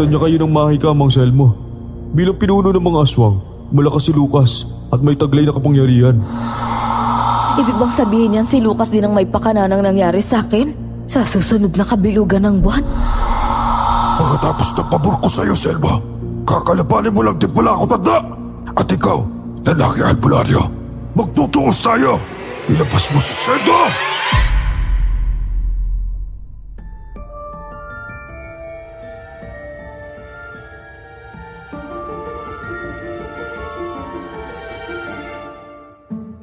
Pinagalitan niya kayo ng mahika, Mang Selmo. Bilang pinuno ng mga aswang, malakas si Lucas at may taglay na kapangyarihan. Ibig bang sabihin yan si Lucas din ang may pakana ng nangyari sa akin? Sa susunod na kabilugan ng buwan? Pagkatapos ng pabor ko sa'yo, Selma, kakalabanin mo lang din pala ako, tanda! At ikaw, lalaki albularyo, magtutuos tayo! Ilabas mo si Selma!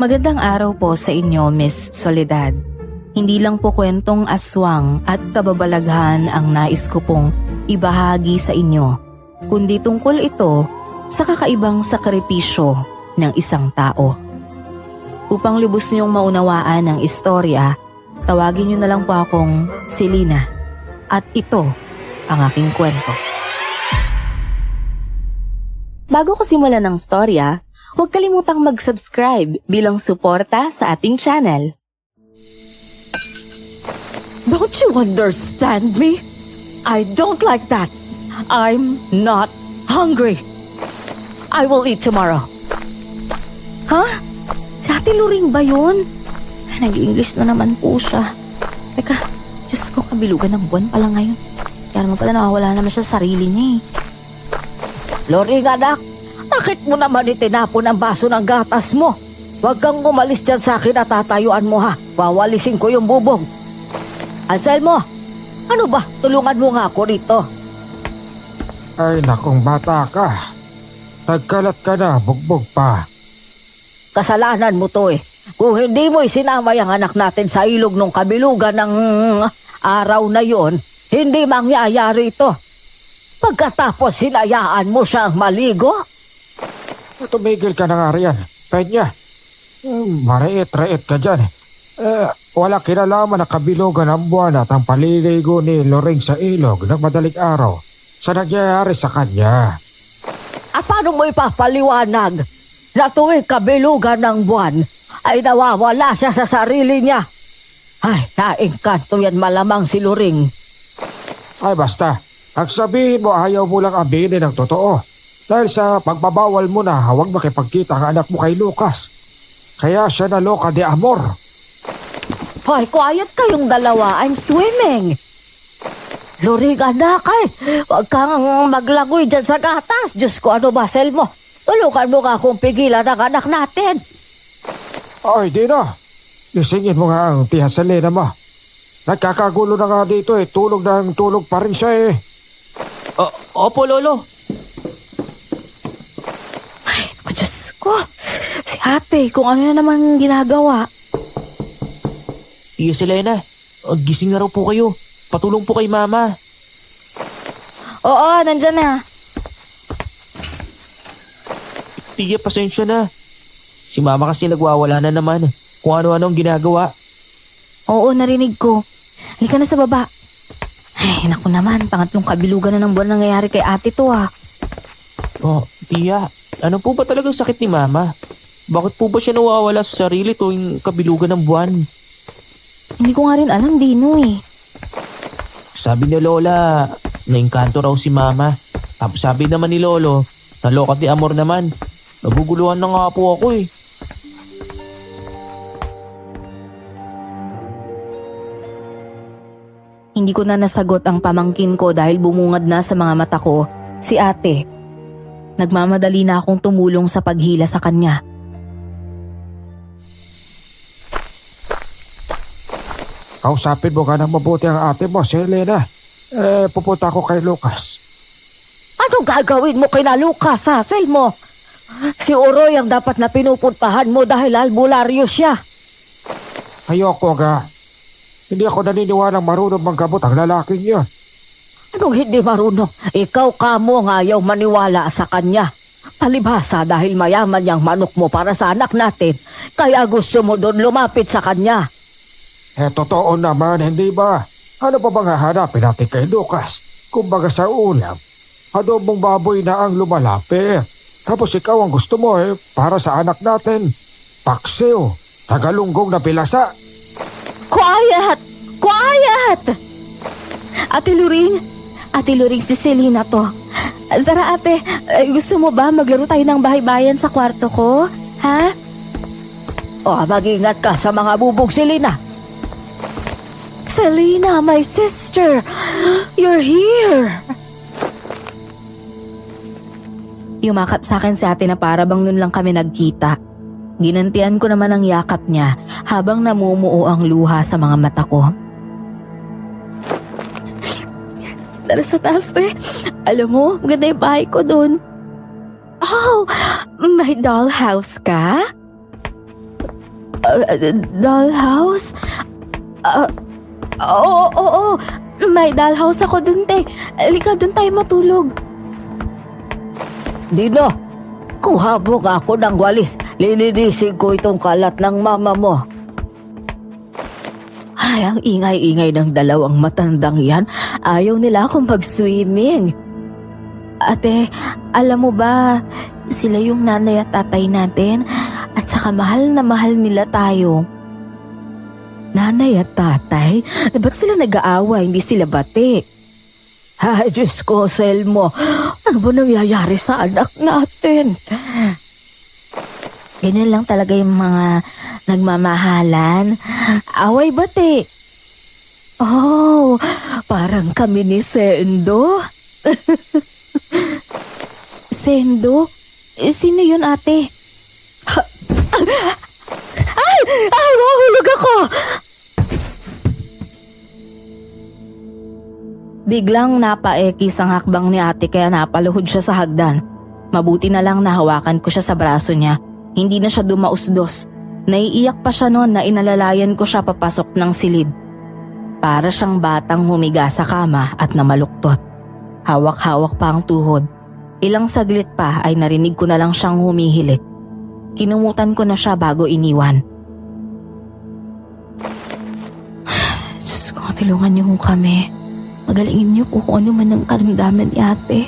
Magandang araw po sa inyo, Miss Soledad. Hindi lang po kwentong aswang at kababalaghan ang nais ko pong ibahagi sa inyo, kundi tungkol ito sa kakaibang sakripisyo ng isang tao. Upang lubos niyong maunawaan ang istorya, tawagin niyo na lang po akong Selena. At ito ang aking kwento. Bago ko simulan ng storya, huwag kalimutang mag-subscribe bilang suporta sa ating channel. Don't you understand me? I don't like that. I'm not hungry. I will eat tomorrow. Ha? Si Ate Luring ba yun? Nag-English na naman po siya. Teka, Diyos ko, kabilugan ng buwan pala ngayon. Kaya naman pala nakawala naman siya sa sarili niya eh. Luring anak, bakit mo naman itinapon ang baso ng gatas mo? Huwag kang umalis dyan sa akin at tatayuan mo ha. Wawalisin ko yung bubong. Anselmo, ano ba? Tulungan mo nga ako dito. Ay nakong bata ka. Nagkalat ka na, bugbog pa. Kasalanan mo to eh. Kung hindi mo isinama yung anak natin sa ilog ng kabilugan ng araw na yon, hindi mangyayari ito. Pagkatapos hinayaan mo siyang maligo? Tumigil ka na nga riyan. Penya, mariit-rait ka dyan. Wala kinalaman na kabilugan ang buwan at ang paliligo ni Loring sa ilog ng madaling araw sa nangyayari sa kanya. At paano mo ipapaliwanag na tuwing kabilugan ng buwan ay nawawala siya sa sarili niya? Ay, naengkanto yan malamang si Loring. Ay basta, pagsabihin mo ayaw mo lang aminin ang totoo. Dahil sa pagbabawal mo na huwag makipagkita ang anak mo kay Lucas. Kaya siya naloka de amor. Hoy, quiet kayong dalawa. I'm swimming. Loring anak ay, huwag kang maglangoy dyan sa gatas. Diyos ko, ano ba, Selmo? Tulungan mo nga akong pigilan ang anak natin. Ay, di na. Isingin mo nga ang tiyan sa Lena mo. Nagkakagulo na nga dito eh. Tulog ng tulog pa rin siya eh. Opo, Lolo. Ay, Diyos ko. Si ate, kung ano na naman ginagawa. Tiya Selena, gising na raw po kayo. Patulong po kay Mama. Oo, nandyan na. Tiya, pasensya na. Si Mama kasi nagwawala na naman kung ano-ano ang ginagawa. Oo, narinig ko. Halika na sa baba. Ay, naku naman, pangatlong kabilugan na ng buwan nangyayari kay ate to ah. Oh, Tiya, ano po ba talagang sakit ni Mama? Bakit po ba siya nawawala sa sarili tuwing kabilugan ng buwan? Hindi ko nga rin alam, Dino eh. Sabi ni Lola, naingkanto raw si Mama. Tapos sabi naman ni Lolo, nalokat ni Amor naman. Naguguluhan na nga po ako eh. Hindi ko na nasagot ang pamangkin ko dahil bumungad na sa mga mata ko si ate. Nagmamadali na akong tumulong sa paghila sa kanya. Kausapin mo ka ng mabuti ang ate mo, si Helena. Pupunta ako kay Lucas. Ano gagawin mo kina Lucas ha, Selmo? Si Oroy ang dapat na pinupuntahan mo dahil albularyo siya. Ayoko nga. Hindi ako naniniwalang marunong manggamot ang lalaking yun. Anong hindi marunong? Ikaw kamo ang ayaw maniwala sa kanya. Palibhasa dahil mayaman yung manok mo para sa anak natin, kaya gusto mo doon lumapit sa kanya. Totoo naman, hindi ba? Ano pa bang hahanapin natin kay Lucas? Kumbaga sa ulam, adobong baboy na ang lumalapit. Tapos ikaw ang gusto mo para sa anak natin. Paksiw, tagalunggong na pilasa. Quiet! Quiet! Ate Luring, Ate Loring, si Selena to. Tara ate, gusto mo ba maglaro tayo ng bahay-bayan sa kwarto ko? Ha? Mag-ingat ka sa mga bubog, Selena. Selena, my sister! You're here! Yumakap sa akin si ate na para bang nun lang kami nagkita. Ginantian ko naman ang yakap niya habang namumuo ang luha sa mga mata ko. Tara sa taas, te. Alam mo, maganda yung bahay ko dun. Oh, may dollhouse ka? Dollhouse? Oo. May dollhouse ako dun, te. Halika, dun tayo matulog. Dino, kuha mo nga ako ng walis. Lilinisin ko itong kalat ng mama mo. Ay, ang ingay-ingay ng dalawang matandang yan. Ayaw nila akong mag-swimming. Ate, alam mo ba, sila yung nanay at tatay natin at saka mahal na mahal nila tayo. Nanay at tatay? Ba't sila nag-aawa? Hindi sila bati. Ay, Diyos ko, Selmo. Ano ba nangyayari sa anak natin? Ganyan lang talaga yung mga nagmamahalan. Away bati. Oh, parang kami ni Sendo. Sendo? Sino yun, ate? Ay, mahulog ako! Biglang napaekis ang hakbang ni ate kaya napaluhod siya sa hagdan. Mabuti na lang nahawakan ko siya sa braso niya. Hindi na siya dumausdos. Naiiyak pa siya noon na inalalayan ko siya papasok ng silid. Para siyang batang humiga sa kama at namaluktot. Hawak-hawak pa ang tuhod. Ilang saglit pa ay narinig ko na lang siyang humihilik. Kinumutan ko na siya bago iniwan. Diyos ko, tulungan niyo kami. Magalingin niyo po kung ano man ang karamdaman ni ate.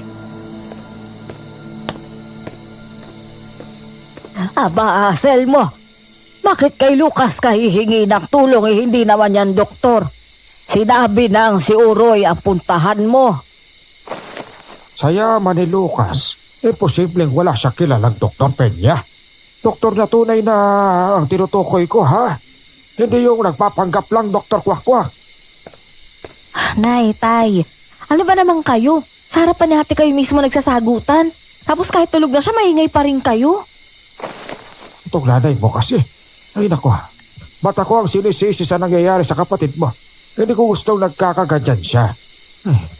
Aba, Selmo. Bakit kay Lucas ka hihingi ng tulong hindi naman yan doktor? Sinabi nang si Uroy ang puntahan mo. Sa yaman ni Lucas, posibleng wala siya kilalang Dr. Peña. Doktor na tunay na ang tinutukoy ko, ha? Hindi yung nagpapanggap lang Dr. Kwak-Kwak. Nay, tay, ano ba naman kayo? Sa harapan ni ate kayo mismo nagsasagutan. Tapos kahit tulog na siya, maingay pa rin kayo. Itong nanay mo kasi. Ay nako, ba't ako ang sinisisi sa nangyayari sa kapatid mo? Hindi ko gustong nagkakaganyan siya.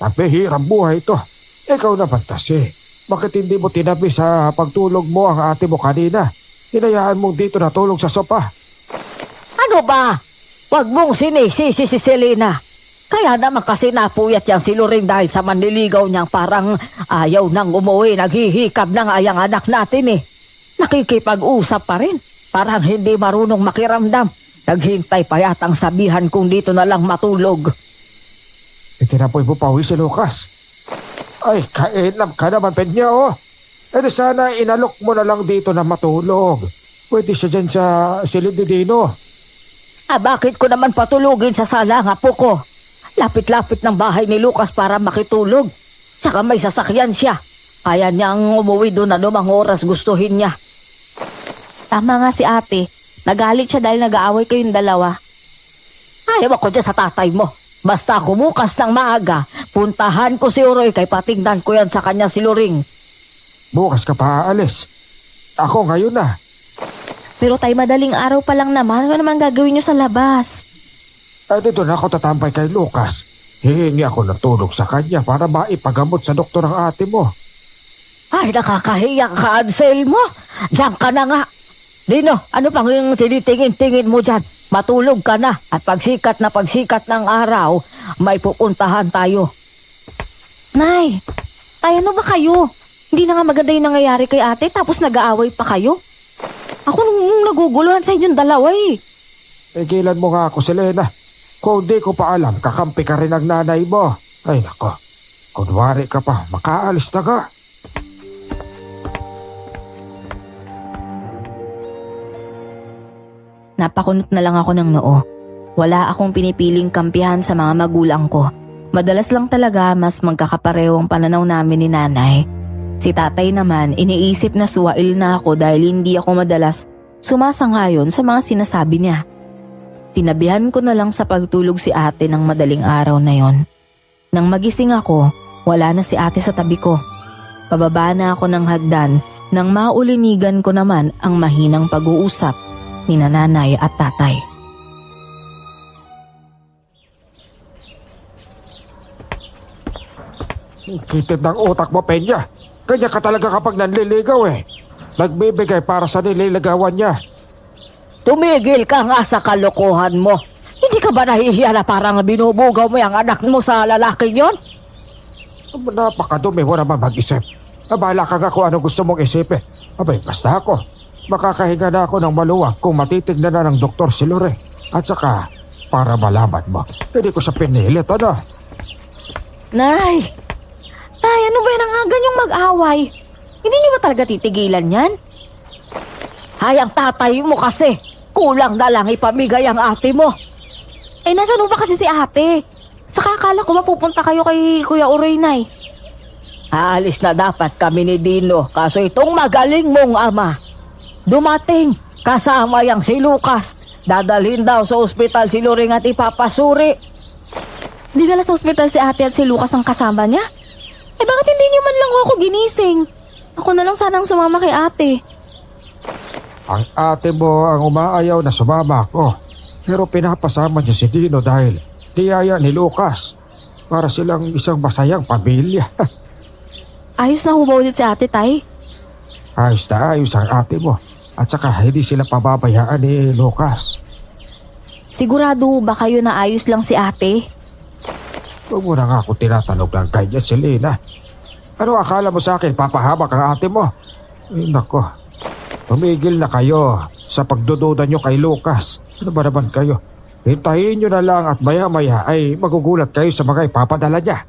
Napihirang buhay ito. Ikaw naman kasi. Bakit hindi mo tinabi sa pagtulog mo ang ate mo kanina? Hinayaan mong dito natulog sa sopa. Ano ba? Huwag mong sinisisi si Selena. Kaya naman kasi napuyat yang si Loring dahil sa manliligaw niyang parang ayaw nang umuwi. Naghihikab na nga ang anak natin eh. Nakikipag-usap pa rin. Parang hindi marunong makiramdam. Naghintay pa yatang sabihan kung dito na lang matulog. Itinapoy mo pawi si Lucas. Ay, kainam ka naman, Peña, oh. Di sana inalok mo na lang dito na matulog. Pwede siya dyan sa silid ni Dino. Bakit ko naman patulugin sa sala nga po ko? Lapit-lapit ng bahay ni Lucas para makitulog. Tsaka may sasakyan siya. Kaya niyang umuwi doon na lumang oras gustuhin niya. Tama nga si ate. Nagalit siya dahil nag-aaway kayong dalawa. Ayaw ako dyan sa tatay mo. Basta ako bukas ng maaga, puntahan ko si Uroy kay patingnan ko yan sa kanya si Loring. Bukas ka pa aalis. Ako ngayon na. Pero tay, madaling araw pa lang naman. Ano naman gagawin niyo sa labas? Dito na ako tatambay kay Lucas. Hihingi ako ng tulong sa kanya para maipagamot sa doktor ang ate mo. Ay, nakakahiya ka, Anselmo. Diyan ka na nga. Dino, ano pang yung tinitingin-tingin mo dyan? Matulog ka na at pagsikat ng araw, may pupuntahan tayo. Nay, tay, ano ba kayo? Hindi na nga maganda yung nangyayari kay ate tapos nag-aaway pa kayo? Ako nung naguguluhan sa inyong dalawa eh. Tigilan mo nga ako, Selena. Kung di ko pa alam, kakampi ka rin ng nanay mo. Ay nako, kunwari ka pa, makaalis na ka. Napakunot na lang ako ng noo. Wala akong pinipiling kampihan sa mga magulang ko. Madalas lang talaga mas magkakapareho ang pananaw namin ni nanay. Si tatay naman iniisip na suwail na ako dahil hindi ako madalas sumasangayon sa mga sinasabi niya. Tinabihan ko na lang sa pagtulog si ate ng madaling araw na yon. Nang magising ako, wala na si ate sa tabi ko. Pababa na ako ng hagdan nang maulinigan ko naman ang mahinang pag-uusap ni nanay at tatay. Kitid ng utak mo, Penya. Kanya ka talaga kapag nanliligaw eh. Nagbibigay para sa nililigawan niya. Tumigil ka nga sa kalokohan mo. Hindi ka ba nahihiya na parang binubugaw mo yung anak mo sa lalaking yon? Napakadumi mo naman mag-isip. Bahala ka nga kung ano gusto mong isipin. Abay, basta ako. Makakahinga na ako ng maluwag kung matitignan na ng doktor si Lore. At saka, para malaman mo, hindi ko siya pinilit, ano? Nay! Tay, ano ba yan ang ganyang mag-away? Hindi niyo ba talaga titigilan yan? Hay, ang tatay mo kasi. Kulang na lang ipamigay ang ate mo. Eh, nasaan ba kasi si ate? Saka akala ko mapupunta kayo kay Kuya Uroy, Nay. Aalis na dapat kami ni Dino, kaso itong magaling mong ama dumating kasama yang si Lucas. Dadalhin daw sa ospital si Loring at ipapasuri. Dinala sa ospital si ate at si Lucas ang kasama niya? Eh bakit hindi niyo man lang ako ginising? Ako na lang sanang sumama kay ate. Ang ate mo ang umaayaw na sumama ako. Pero pinapasama niya si Dino dahil niyaya ni Lucas para silang isang masayang pamilya. Ayos na hubaw ulit si ate, Tay. Ayos na ayos ang ate mo. At saka hindi sila pababayaan ni Lucas. Sigurado ba kayo na ayos lang si ate? Huwag mo na nga ako tinatanong ng kanya, Selena. Ano akala mo sa akin, papahamak ang ate mo? Ay, nako. Tumigil na kayo sa pagdududa nyo kay Lucas. Ano ba naman kayo? Hintayin nyo na lang at maya-maya ay magugulat kayo sa mga ipapadala niya.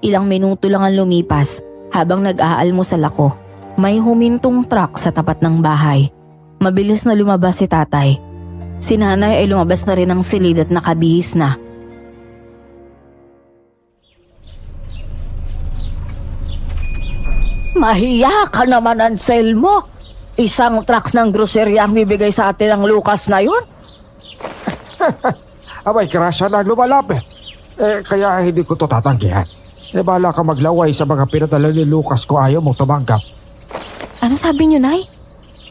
Ilang minuto lang ang lumipas habang nag-aalmusal ako. May humintong truck sa tapat ng bahay. Mabilis na lumabas si tatay. Si nanay ay lumabas na rin ng silid at nakabihis na. Mahiya ka naman, Anselmo. Isang truck ng grocery ang bibigay sa atin ng Lucas na yun? Abay, krasya na lumalapit. Kaya hindi ko to tatanggihan. Bahala ka maglaway sa mga pinadala ni Lucas kung ayaw mong tumanggap. Ano sabi niyo, Nay?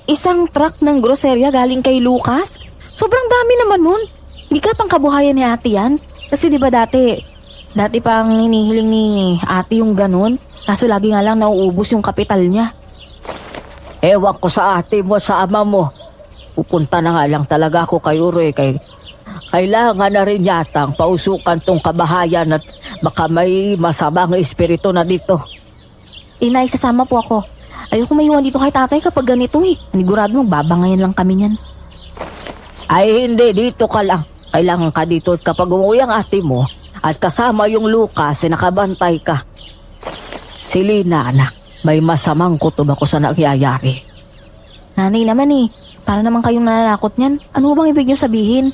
Isang truck ng grocerya galing kay Lucas? Sobrang dami naman nun. Hindi ka pang kabuhayan ni ate yan? Kasi di ba dati pang hinihiling ni ate yung ganun? Kaso lagi nga lang nauubos yung kapital niya. Ewan ko sa ate mo, sa ama mo. Pupunta na nga lang talaga ako kay Uroy. Kailangan na rin yatang pausukan tong kabahayan at baka may masamang espiritu na dito. Inay, sasama po ako. Ayoko maiwan dito kay tatay kapag ganito eh. Panigurado magbabangayan lang kami niyan. Ay hindi, dito ka lang. Kailangan ka dito at kapag umuwi ang ate mo at kasama yung Lucas, nakabantay ka. Selena, anak, may masamang kutob ako sa nangyayari. Nanay naman eh, para naman kayong nananakot niyan. Ano bang ibig niyo sabihin?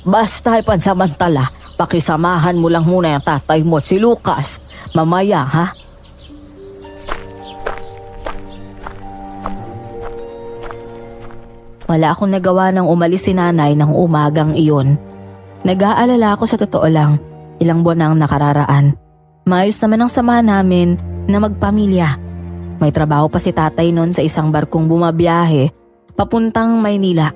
Basta pansamantala, pakisamahan mo lang muna yung tatay mo at si Lucas. Mamaya, ha? Wala akong nagawa nang umalis si nanay ng umagang iyon. Nag-aalala ako sa totoo lang, ilang buwan na ang nakararaan. Maayos naman ang sama namin na magpamilya. May trabaho pa si tatay noon sa isang barkong bumabiyahe papuntang Maynila.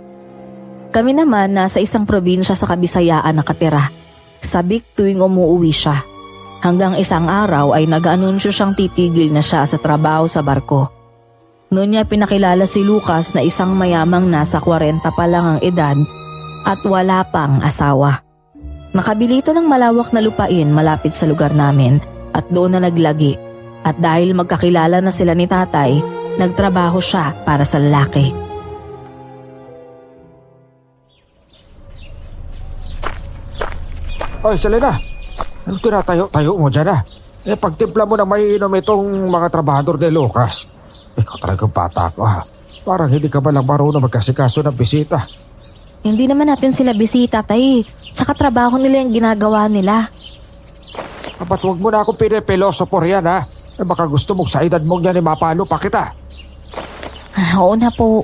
Kami naman nasa isang probinsya sa Kabisayaan nakatira. Sabik tuwing umuuwi siya. Hanggang isang araw ay nag-anunsyo siyang titigil na siya sa trabaho sa barko. Noon niya pinakilala si Lucas na isang mayamang nasa 40 pa lang ang edad at wala pang asawa. Nakabili ito ng malawak na lupain malapit sa lugar namin at doon na naglagi. At dahil magkakilala na sila ni tatay, nagtrabaho siya para sa lalaki. Oy, Selena, ano tinatayo-tayo mo dyan pagtimpla mo na may inom itong mga trabahador ni Lucas. Ikaw talagang bata ko ha. Parang hindi ka ba lang marunong magkasikaso ng bisita. Hindi naman natin sila bisita, tay. Saka trabaho nila yung ginagawa nila. Ba't huwag mo na akong pinipilosopo riyan ha? Baka gusto mong sa edad mong yan mapalo pa kita. Oo na po.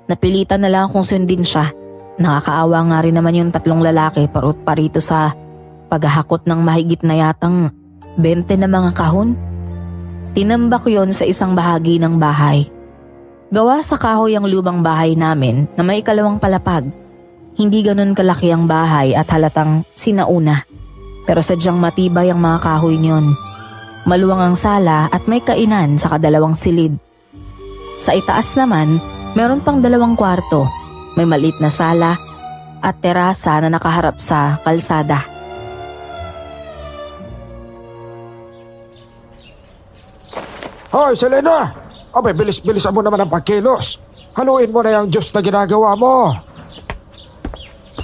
Napilitan na lang akong sundin siya. Nakakaawa nga rin naman yung 3 lalaki parut parito sa paghahakot ng mahigit na yatang 20 na mga kahon. Tinambak yon sa isang bahagi ng bahay. Gawa sa kahoy ang lumang bahay namin na may 2 palapag. Hindi ganun kalaki ang bahay at halatang sinauna. Pero sadyang matibay ang mga kahoy niyon. Maluwang ang sala at may kainan sa 2 silid. Sa itaas naman, meron pang 2 kwarto. May maliit na sala at terasa na nakaharap sa kalsada. Hoy, Selena! Abay, bilis-bilisan mo naman ang pagkilos. Haluin mo na yung juice na ginagawa mo.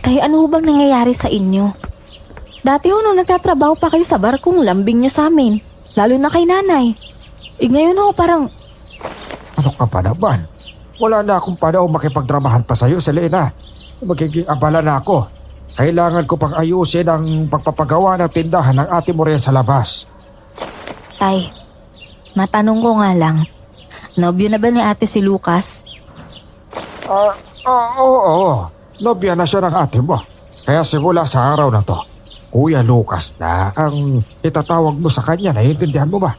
Tay, ano bang nangyayari sa inyo? Dati ho nung nagtatrabaho pa kayo sa barkong lambing niyo sa amin. Lalo na kay nanay. Ngayon ho parang... Ano ka pa naman? Wala na akong panahon makipagdramahan pa sa'yo, Selena. Magiging abala na ako. Kailangan ko pang ayusin ang pagpapagawa ng tindahan ng ate mo rin sa labas. Tay, matanong ko nga lang. Nobyo na ba ni ate si Lucas? Oo. Nobya na siya ng ate mo. Kaya simula sa araw na to, Kuya Lucas na ang itatawag mo sa kanya. Naiintindihan mo ba?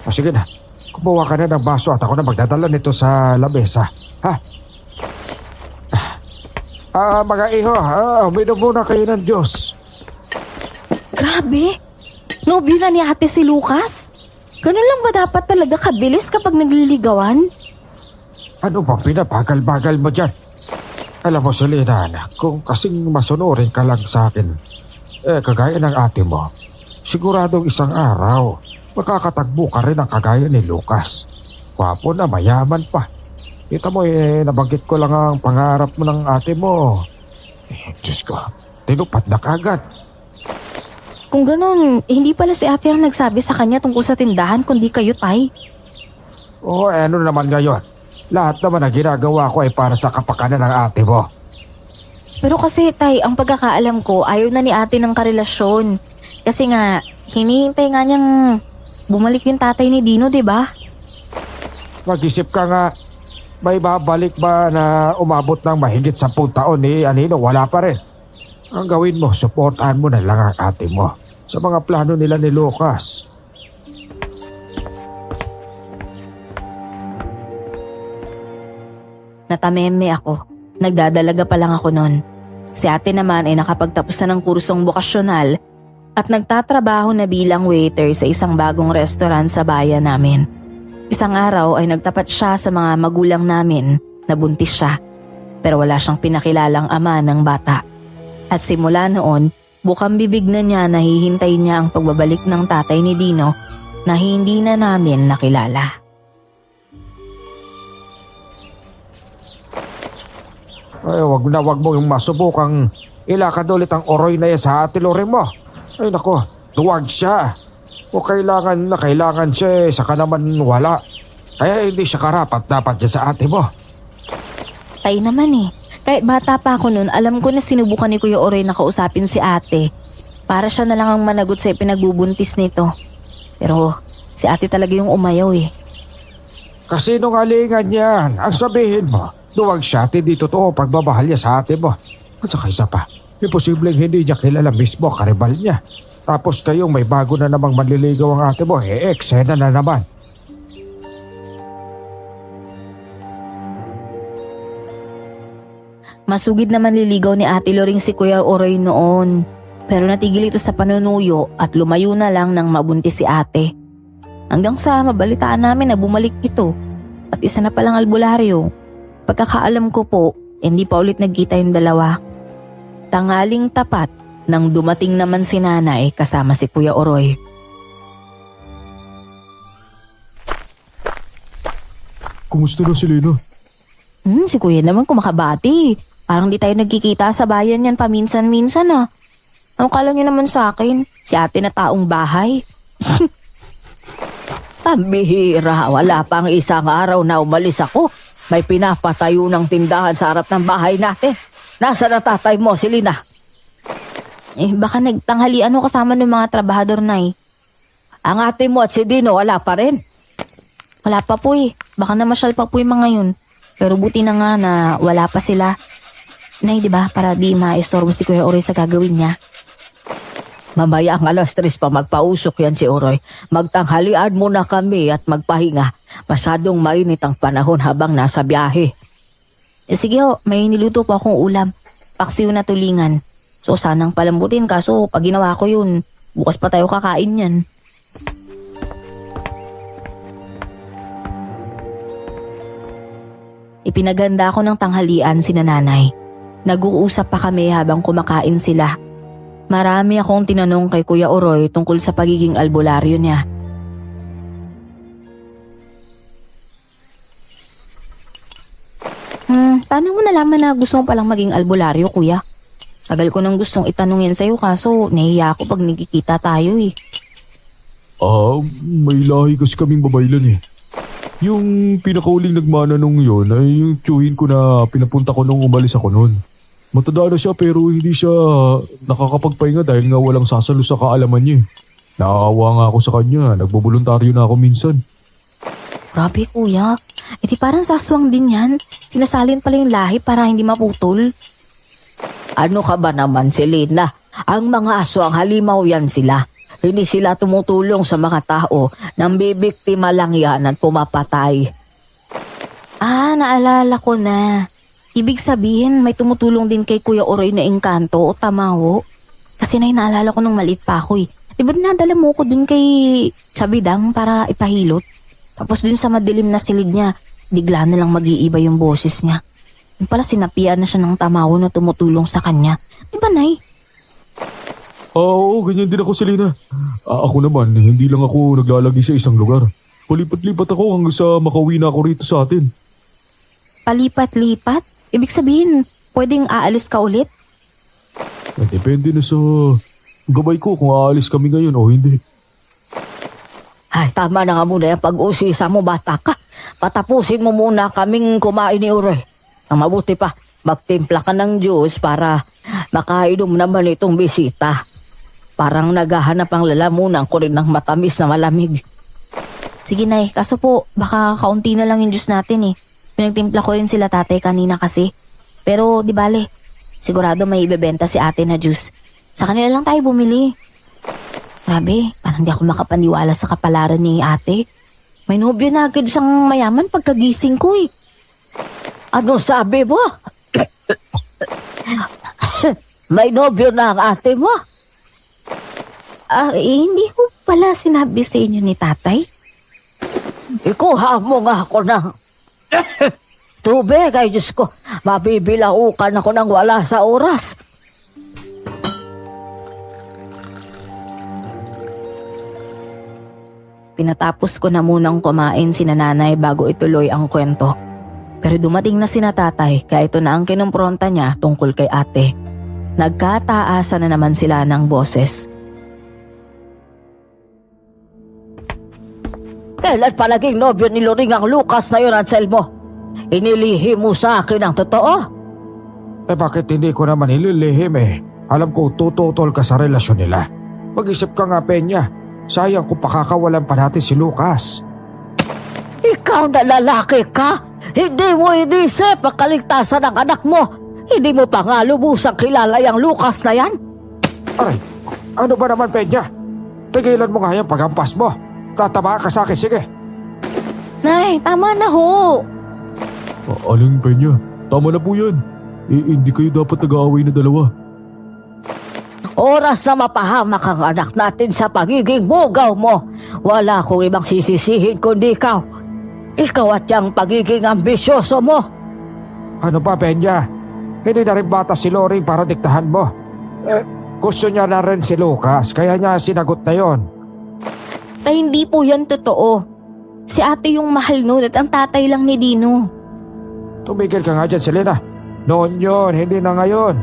O sige na, kumuha ka na ng baso at ako na magdadala nito sa lamesa. Ha? Mga iho, uminom muna kayo ng Diyos. Grabe! Nobyo na ni ate si Lucas? Ganun lang ba dapat talaga kabilis kapag nagliligawan? Ano ba pinabagal-bagal mo dyan? Alam mo, Selena, kung kasing masunurin ka lang sa akin, kagaya ng ate mo, siguradong isang araw, makakatagbo ka rin ang kagaya ni Lucas. Gwapo na, mayaman pa. Kita mo, nabanggit ko lang ang pangarap mo ng ate mo. Diyos ko, tinupad na kagad. Kung ganun, hindi pala si ate ang nagsabi sa kanya tungkol sa tindahan kundi kayo, tay. Oo, ano naman ngayon? Lahat naman na ginagawa ko ay para sa kapakanan ng ate mo. Pero kasi, tay, ang pagkakaalam ko, ayaw na ni ate ng karelasyon. Kasi nga, hinihintay nga niyang bumalik yung tatay ni Dino, di ba? Mag-isip ka nga, may babalik ba na umabot ng mahigit 10 taon ni Anino? Wala pa rin. Ang gawin mo, suportahan mo na lang ang ate mo sa mga plano nila ni Lucas. Natameme ako. Nagdadalaga pa lang ako noon. Si ate naman ay nakapagtapos na ng kursong bokasyonal at nagtatrabaho na bilang waiter sa isang bagong restaurant sa bayan namin. Isang araw ay nagtapat siya sa mga magulang namin na buntis siya, pero wala siyang pinakilalang ama ng bata. At simula noon, bukang bibig na niya na hihintay niya ang pagbabalik ng tatay ni Dino na hindi na namin nakilala. Ay, wag mo yung masubukang ilakad ulit ang oroy na yan sa ate Lore mo. Ay nako, duwag siya. O kailangan siya, saka naman wala. Kaya hindi siya karapat dapat siya sa ate mo. Tay naman eh. Kahit bata pa ako noon, alam ko na sinubukan ni Kuya Oroy na kausapin si ate. Para siya na lang ang managot sa pinagbubuntis nito. Pero si ate talaga yung umayaw eh. Kasinungalingan yan. Ang sabihin mo, duwag siya at hindi totoo pagmamahal niya sa ate mo. At saka isa pa, imposibleng hindi niya kilala mismo karibal niya. Tapos kayong may bago na namang manliligaw ang ate mo, eksena na naman. Masugid naman liligaw ni Ate Loring si Kuya Oroy noon. Pero natigil ito sa panunuyo at lumayo na lang nang mabuntis si ate. Hanggang sa mabalitaan namin na bumalik ito at isa na palang albularyo. Pagkakaalam ko po, hindi pa ulit nagkita yung dalawa. Tangaling tapat nang dumating naman si nanay kasama si Kuya Oroy. Kumusta na si Lena? Si Kuya naman kumakabati. Parang di tayo nagkikita sa bayan yan paminsan-minsan ah. Ang kala niyo naman sa akin, si ate na taong bahay. Pambihira, wala pang isang araw na umalis ako. May pinapatayo ng tindahan sa harap ng bahay natin. Nasaan ang tatay mo, si Lina? Baka nagtanghalian o kasama ng mga trabahador, Nay. Ang ate mo at si Dino, wala pa rin. Wala pa po eh. Baka namasyal pa po yung mga yun. Pero buti na nga na wala pa sila. Nay, di ba? Para di maistorbo si Kuya Oroy sa gagawin niya. Mamaya ang 3:00 pa magpausok yan si Oroy. Magtanghalian muna kami at magpahinga. Masyadong mainit ang panahon habang nasa biyahe. Sige ho, may niluto po akong ulam. Paksiw na tulingan. So sanang palambutin kaso pag ginawa ko yun, bukas pa tayo kakain yan. Ipinaganda ako ng tanghalian si nanay. Nag-uusap pa kami habang kumakain sila. Marami akong tinanong kay Kuya Oroy tungkol sa pagiging albularyo niya. Paano mo nalaman na gusto mo palang maging albularyo, Kuya? Tagal ko nang gustong itanong yan sa'yo kaso nahihiya ako pag nagkikita tayo eh. May lahi kasi kaming babaylan eh. Yung pinakauling nagmana nung yun ay yung tiyuhin ko na pinapunta ko nung umalis ako noon. Matanda na siya pero hindi siya nakakapagpahinga dahil nga walang sasalo sa kaalaman niya. Naawa nga ako sa kanya, nagboboluntaryo na ako minsan. Grabe, Kuya. Di parang saswang din yan. Sinasalin pala yung lahi para hindi maputol. Ano ka ba naman, Selena? Ang mga aswang halimaw yan sila. Hindi sila tumutulong sa mga tao. Nang bibiktima lang yan at pumapatay. Naalala ko na. Ibig sabihin may tumutulong din kay Kuya Oroy na engkanto o tamaho. Kasi naalala ko nung maliit pa ako eh. Diba dinadala mo ko dun kay Sabidang para ipahilot? Tapos dun sa madilim na silid niya, bigla na lang mag-iiba yung boses niya. Yung pala sinapian na siya ng tamaho na tumutulong sa kanya. Diba, Nay? Oo, ganyan din ako, Selena. Ako naman, hindi lang ako naglalagi sa isang lugar. Palipat-lipat ako hanggang sa makauwi na ako rito sa atin. Palipat-lipat? Ibig sabihin, pwedeng aalis ka ulit? Depende na sa gabay ko kung aalis kami ngayon o hindi. Ay, tama na nga muna yung pag-usisa mo, bata ka. Patapusin mo muna kaming kumain ni Oroy. Ang mabuti pa, magtimpla ka ng juice para makainom naman itong bisita. Parang naghahanap ang lalamunan ko rin ng matamis na malamig. Sige, Nay. Kaso po, baka kaunti na lang yung juice natin eh. Pinagtimpla ko rin sila tatay kanina kasi. Pero di bale, sigurado may ibebenta si ate na juice. Sa kanila lang tayo bumili. Grabe, parang di ako makapaniwala sa kapalaran ni ate. May nobyo na agad siyang mayaman pagkagising ko eh. Ano sabi mo? May nobyo na ang ate mo? Hindi ko pala sinabi sa inyo ni tatay. Ikuha mo nga ako ng tubig, ay Diyos ko. Mabibilaukan ako ng wala sa oras. Pinatapos ko na munang kumain si nanay bago ituloy ang kwento. Pero dumating na si tatay kaya ito na ang kinumpronta niya tungkol kay ate. Nagkataasan na naman sila ng boses. Kailan pa naging nobyo ni Loring ang Lucas na yun, Anselmo? Inilihi mo sa akin ang totoo? Bakit hindi ko naman ililihim eh? Alam ko tututol ka sa relasyon nila. Mag-isip ka nga, Peña. Sayang kung pakakawalan pa natin si Lucas. Ikaw na lalaki ka? Hindi mo inisip ang kaligtasan ng anak mo. Hindi mo pa nga lubusang kilala yung Lucas na yan. Aray, ano ba naman, Peña? Tigilan mo nga yung paghampas mo. Tatama ka sa akin, sige. Nay, tama na ho. Aling Peña, tama na po yan. Hindi kayo dapat nag-aaway na dalawa. Oras na mapahamak ang anak natin sa pagiging bugaw mo. Wala akong ibang sisisihin kundi ikaw. Ikaw at yung pagiging ambisyoso mo. Ano ba, Peña? Hindi na rin bata si Loring para diktahan mo. Gusto niya na rin si Lucas, kaya niya sinagot na yon. Tay, hindi po yan totoo. Si ate yung mahal nun at ang tatay lang ni Dino. Tumigil ka nga dyan, Selena. Noon yon, hindi na ngayon.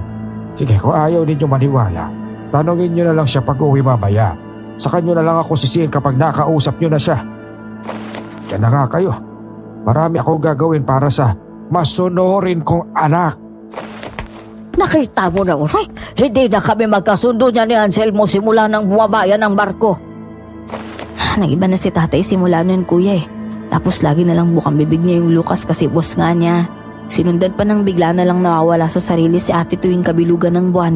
Sige, kung ayaw ninyo maniwala, tanongin nyo na lang siya pag uwi mamaya. Sa kanyo na lang ako sisihin kapag nakausap nyo na siya. Yan na nga kayo. Marami akong gagawin para sa masunurin kong anak. Nakita mo na, Uray. Hindi na kami magkasundo niya ni Anselmo simula nang bumabayan ng barko. Nag-iba na si tatay simula nun kuya eh. Tapos lagi na lang bukang bibig niya yung Lucas kasi boss nga niya. Sinundan pa ng bigla na lang nawawala sa sarili si ate tuwing kabilugan ng buwan.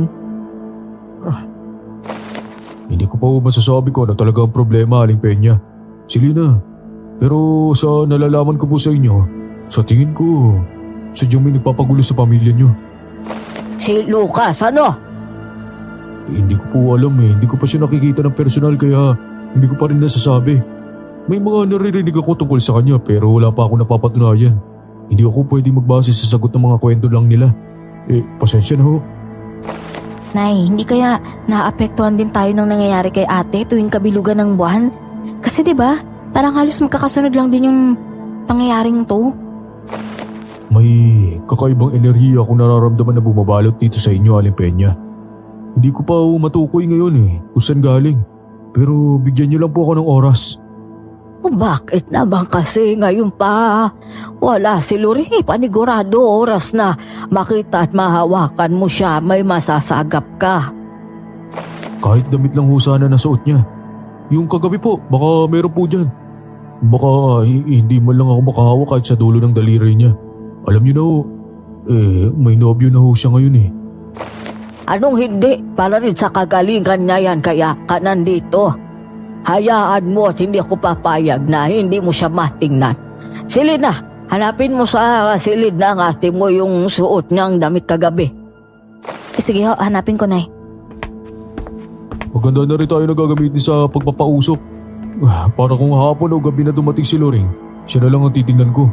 Hindi ko pa masasabi ko na talaga ang problema, Aling Peña. Si Lina. Pero sa nalalaman ko po sa inyo, sa tingin ko, sadyang may nagpapagulo sa pamilya niyo. Si Lucas, ano? Hindi ko po alam eh. Hindi ko pa siya nakikita ng personal kaya hindi ko pa rin nasasabi. May mga naririnig ako tungkol sa kanya pero wala pa ako napapatunayan. Hindi ako pwede magbase sa sagot ng mga kwento lang nila. Pasensya na ho. Nay, hindi kaya naapektuhan din tayo ng nangyayari kay ate tuwing kabilugan ng buwan? Kasi 'di ba, parang halos magkakasunod lang din yung pangyayaring to. May kakaibang enerhiya akong nararamdaman na bumabalot dito sa inyo, Aling Peña. Hindi ko pa matukoy ngayon kung saan galing. Pero bigyan niyo lang po ako ng oras. Bakit naman kasi ngayon pa? Wala si Loring, panigurado oras na makita at mahawakan mo siya, may masasagap ka. Kahit damit lang ho sana nasuot niya. Yung kagabi po, baka meron po dyan. Baka hindi man lang ako makahawak kahit sa dulo ng daliri niya. Alam niyo na ho, may nobyo na ho siya ngayon Anong hindi? Para rin sa kagalingan niya yan kaya ka nandito. Hayaan mo at hindi ako papayag na hindi mo siya matingnan. Silid na, hanapin mo sa silid ng ate mo yung suot niyang damit kagabi. Sige ho, hanapin ko, Nay. Maganda na rin tayo na gagamitin sa pagpapausok. Para kung hapon o gabi na dumating si Loring, siya na lang ang titingnan ko.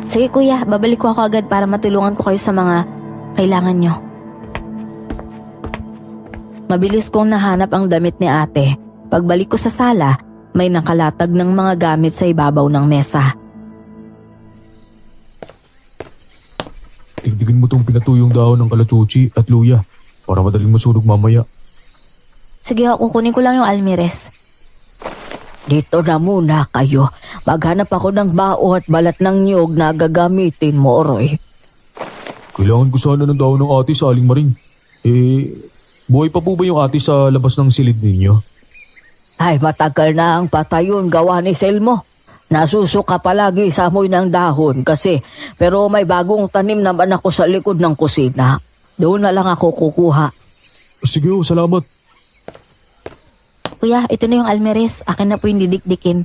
Sige kuya, babalik ko ako agad para matulungan ko kayo sa mga kailangan nyo. Mabilis kong nahanap ang damit ni ate. Pagbalik ko sa sala, may nakalatag ng mga gamit sa ibabaw ng mesa. Tigdigin mo tong pinatuyong dahon ng kalachuchi at luya para madaling masunog mamaya. Sige ho, kukunin ko lang yung almires. Dito na muna kayo. Maghanap ako ng bao at balat ng niyog na gagamitin mo, Oroy. Kailangan ko sana ng dahon ng ate sa Aling Maring. Buhay pa po ba yung ate sa labas ng silid ninyo? Ay, matagal na ang patayon gawa ni Selmo. Nasusuka palagi sa amoy ng dahon kasi pero may bagong tanim naman ako sa likod ng kusina. Doon na lang ako kukuha. Sige ho, salamat. Kuya, ito na yung almires. Akin na po yung didikdikin.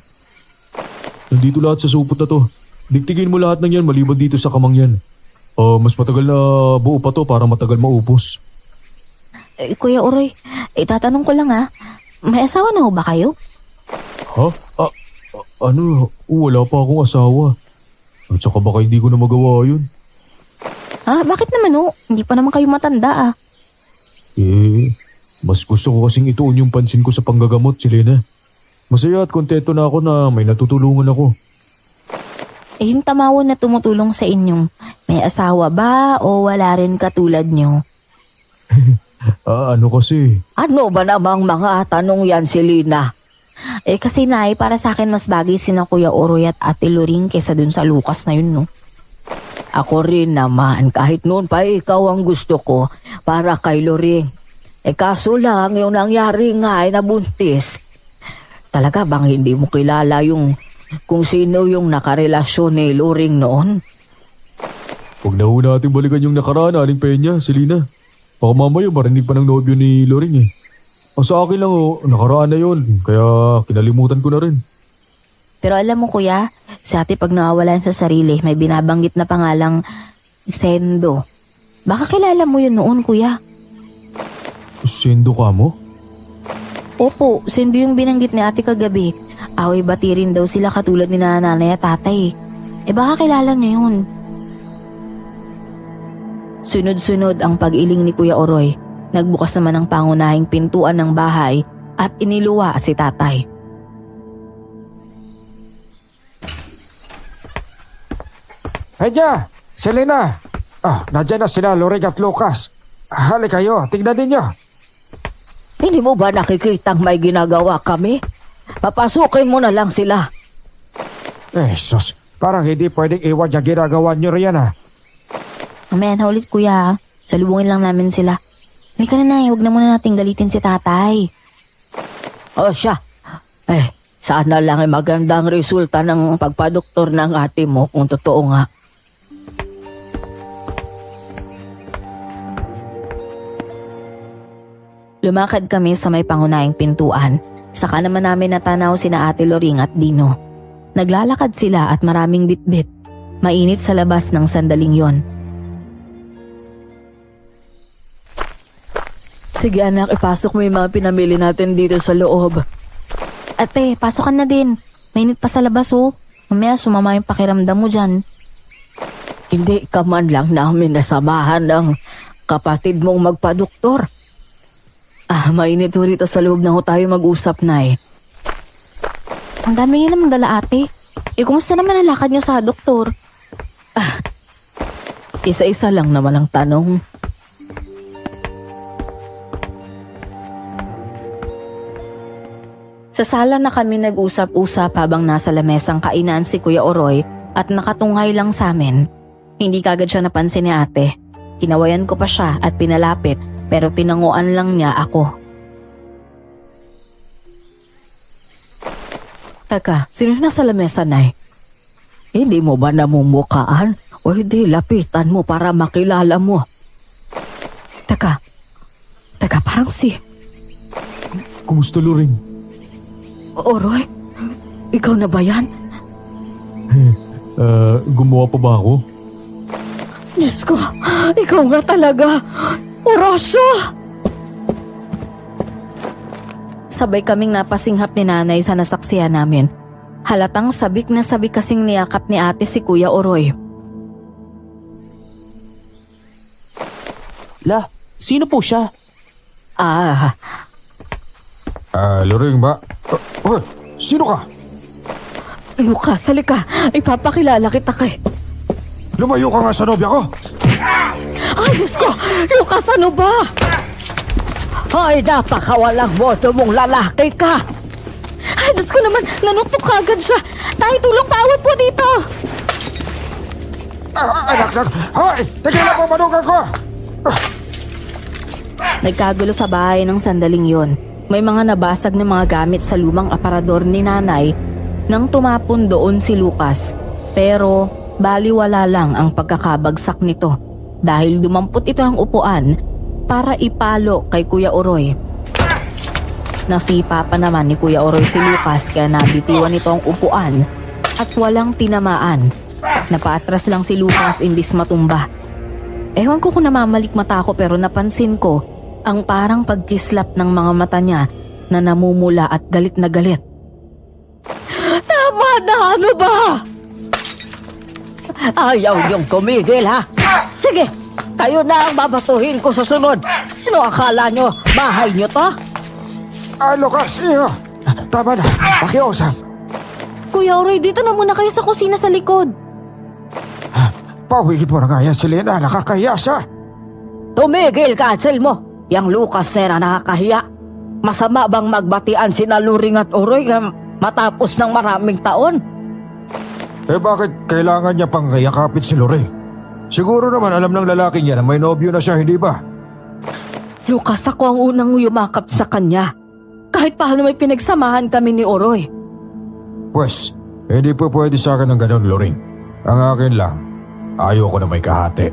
Nandito lahat sa supot na to. Diktigin mo lahat ng yan maliban dito sa kamang yan. Mas matagal na buo pa to para matagal maupos. Kuya Oroy, itatanong ko lang may asawa na ho ba kayo? Ha? Wala pa akong asawa. At saka baka hindi ko na magawa yun. Bakit naman ho? Hindi pa naman kayo matanda Mas gusto ko kasing ituon yung pansin ko sa panggagamot, Selena. Masaya at kontento na ako na may natutulungan ako. Yung tamawon na tumutulong sa inyong may asawa ba o wala rin katulad nyo? Ano kasi? Ano ba namang mga tanong yan, Selena? Kasi Nay, para sa akin mas bagay sina Kuya Oroy at Ate Loring kesa dun sa Lucas na yun, no? Ako rin naman, kahit noon pa ikaw ang gusto ko para kay Loring. Kaso lang yung nangyari nga ay nabuntis. Talaga bang hindi mo kilala yung kung sino yung nakarelasyon ni Loring noon? Huwag na ho natin balikan yung nakaraan, Aling Peña, Selena. Baka mamaya marinig pa ng nobyo ni Loring Ang sa akin lang nakaraan na yun, kaya kinalimutan ko na rin. Pero alam mo kuya, sa ate pag nawawalan sa sarili, may binabanggit na pangalang Sendo. Baka kilala mo yun noon kuya. Sendo ka mo? Opo, Sendo yung binanggit ni ate kagabi. Away bati rin daw sila katulad ni nanay at tatay. Baka kilala niyo yun. Sunod-sunod ang pag-iling ni Kuya Oroy. Nagbukas naman ang pangunahing pintuan ng bahay at iniluwa si tatay. Hedya! Selena! Nandiyan na sila Loring at Lucas. Hali kayo, tignan ninyo. Hindi mo ba nakikitang may ginagawa kami? Papasukin mo na lang sila. sus, parang hindi pwedeng iwan niya ginagawa niyo riyan ha. Mamaya na ulit kuya, salubungin lang namin sila. Halika na nay, huwag na muna natin galitin si tatay. O siya, sana lang ay magandang resulta ng pagpadoktor ng ate mo kung totoo nga. Lumakad kami sa may pangunahing pintuan. Saka naman namin natanaw sina Ate Loring at Dino. Naglalakad sila at maraming bitbit. Mainit sa labas ng sandaling yon. Sige anak, ipasok mo yung mga pinamili natin dito sa loob. Ate, pasok ka na din. Mainit pa sa labas oh. Mamaya sumama yung pakiramdam mo dyan. Hindi ka man lang namin nasamahan ng kapatid mong magpadoktor. Mainit ho rito sa loob na ho tayo mag-usap na eh. Ang dami niyo namang dala ate. Kumusta naman ang lakad niyo sa doktor? Isa-isa lang naman ang tanong. Sa sala na kami nag-usap-usap habang nasa lamesang kainan si Kuya Oroy at nakatunghay lang sa amin. Hindi kagad siya napansin ni ate. Kinawayan ko pa siya at pinalapit pero tinanguan lang niya ako. Teka, sino nasa lamesa, Nay? Hindi mo ba namumukaan? O hindi, lapitan mo para makilala mo. Teka, parang si... Kumusta, Loring? Oroy, ikaw na ba yan? Gumawa pa ba ako? Diyos ko, ikaw nga talaga. Orosyo! Sabay kaming napasinghap ni nanay sa nasaksihan namin. Halatang sabik na sabik kasing niyakap ni ate si Kuya Oroy. La, sino po siya? Loring ba? Sino ka? Lucas, halika. Ipapakilala kita kay... Lumayo ka nga sa nobya ko. Ay, Diyos ko! Lucas, ano ba? Ay, napakawalang modo mong lalaki ka! Ay, Diyos ko naman, nanutok agad siya. Tay, tulong paawat po dito. Anak! Hoy! Tigilan mo manugang ko! Nagkagulo sa bahay ng sandaling yon. May mga nabasag na mga gamit sa lumang aparador ni nanay nang tumapon doon si Lucas. Pero baliwala lang ang pagkakabagsak nito dahil dumampot ito ng upuan para ipalo kay Kuya Oroy. Nasipa pa naman ni Kuya Oroy si Lucas kaya nabitiwan nito ang upuan at walang tinamaan. Napaatras lang si Lucas imbis matumba. Ewan ko kung namamalik mata ko pero napansin ko ang parang pagkislap ng mga mata niya na namumula at galit na galit. Tama na, ano ba? Ayaw niyong tumigil, ha? Sige, kayo na ang babatuhin ko sa sunod. Sino akala niyo? Bahay niyo to? Lucas, iyo. Tama na, pakiusap. Kuya Oroy, dito na muna kayo sa kusina sa likod. Pawigin mo na nga yan si Lena, nakakahiya siya. Tumigil ka, Ansel mo. Yang Lucas na nakakahiya. Masama bang magbatian sina Loring at Oroy matapos ng maraming taon? Bakit kailangan niya pang yakapin si Loring? Siguro naman alam ng lalaking yan na may nobyo na siya, hindi ba? Lucas, ako ang unang yumakap sa kanya. Kahit paano may pinagsamahan kami ni Oroy. Pwes, hindi po pwede sa akin ng ganon, Loring. Ang akin lang, ayoko na may kahati.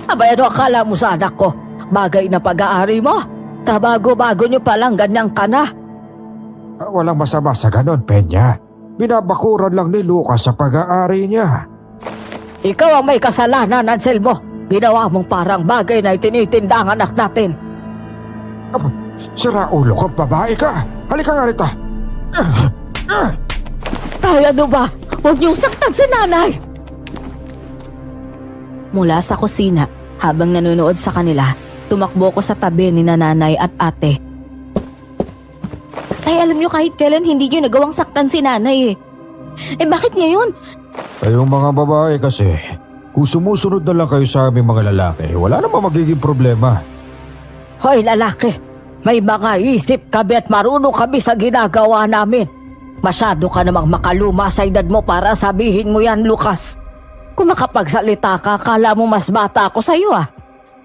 Abay, ano akala mo sa anak ko? Bagay na pag-aari mo? Kabago-bago niyo palang ganyang ka na. Walang masama sa ganon, Peña. Binabakuran lang ni Lucas sa pag-aari niya. Ikaw ang may kasalanan, Anselmo. Ginawa mong parang bagay na itinitinda ang anak natin. Sira ulo ko, babae ka. Halika nga rito. Tay, ano ba? Huwag niyong saktan si nanay. Mula sa kusina, habang nanonood sa kanila, tumakbo ko sa tabi ni nanay at ate. Tay, alam niyo kahit kailan hindi niyo nagawang saktan si nanay eh. Bakit ngayon? Kayong mga babae kasi, kung sumusunod na lang kayo sa aming mga lalaki, wala namang magiging problema. Hoy lalaki, may mga isip kami at marunong kami sa ginagawa namin. Masyado ka namang makaluma sa edad mo para sabihin mo yan, Lucas. Kung makapagsalita ka, akala mo mas bata ako sa'yo ah.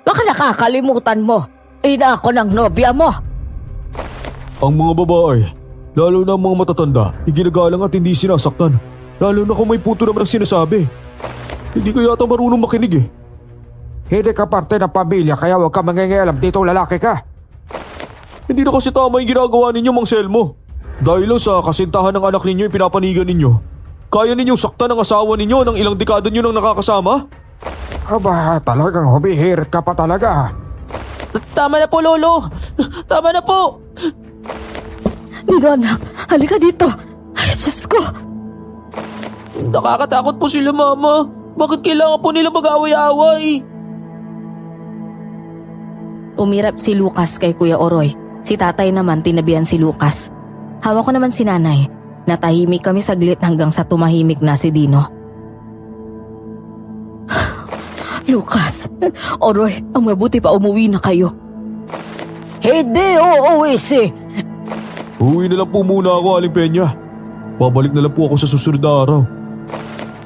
Baka nakakalimutan mo, ina ako ng nobya mo. Ang mga babae, lalo na ang mga matatanda, iginagalang at hindi sinasaktan. Lalo na kung may puto naman ang sinasabi. Hindi ka yata marunong makinig eh. Hindi ka parte ng pamilya kaya huwag ka mangingialam dito, lalaki ka. Hindi na kasi tama yung ginagawa ninyo, Mang Selmo. Dahil lang sa kasintahan ng anak ninyo yung pinapanigan ninyo, kaya ninyong saktan ang asawa ninyo ng ilang dekada nyo nang nakakasama? Aba, talagang humihirit ka pa talaga. Tama na po, Lolo. Tama na po. Nino anak, halika dito. Ay, Diyos ko. Nakakatakot po sila, Mama. Bakit kailangan po nila mag-away-away? Umirap si Lucas kay Kuya Oroy. Si tatay naman tinabihan si Lucas. Hawak ko naman si nanay. Natahimik kami saglit hanggang sa tumahimik na si Dino. Lucas, Oroy, ang mabuti pa umuwi na kayo. Hindi uuwi si... Uwi na lang po muna ako, Aling Peña. Babalik na lang po ako sa susunod na araw.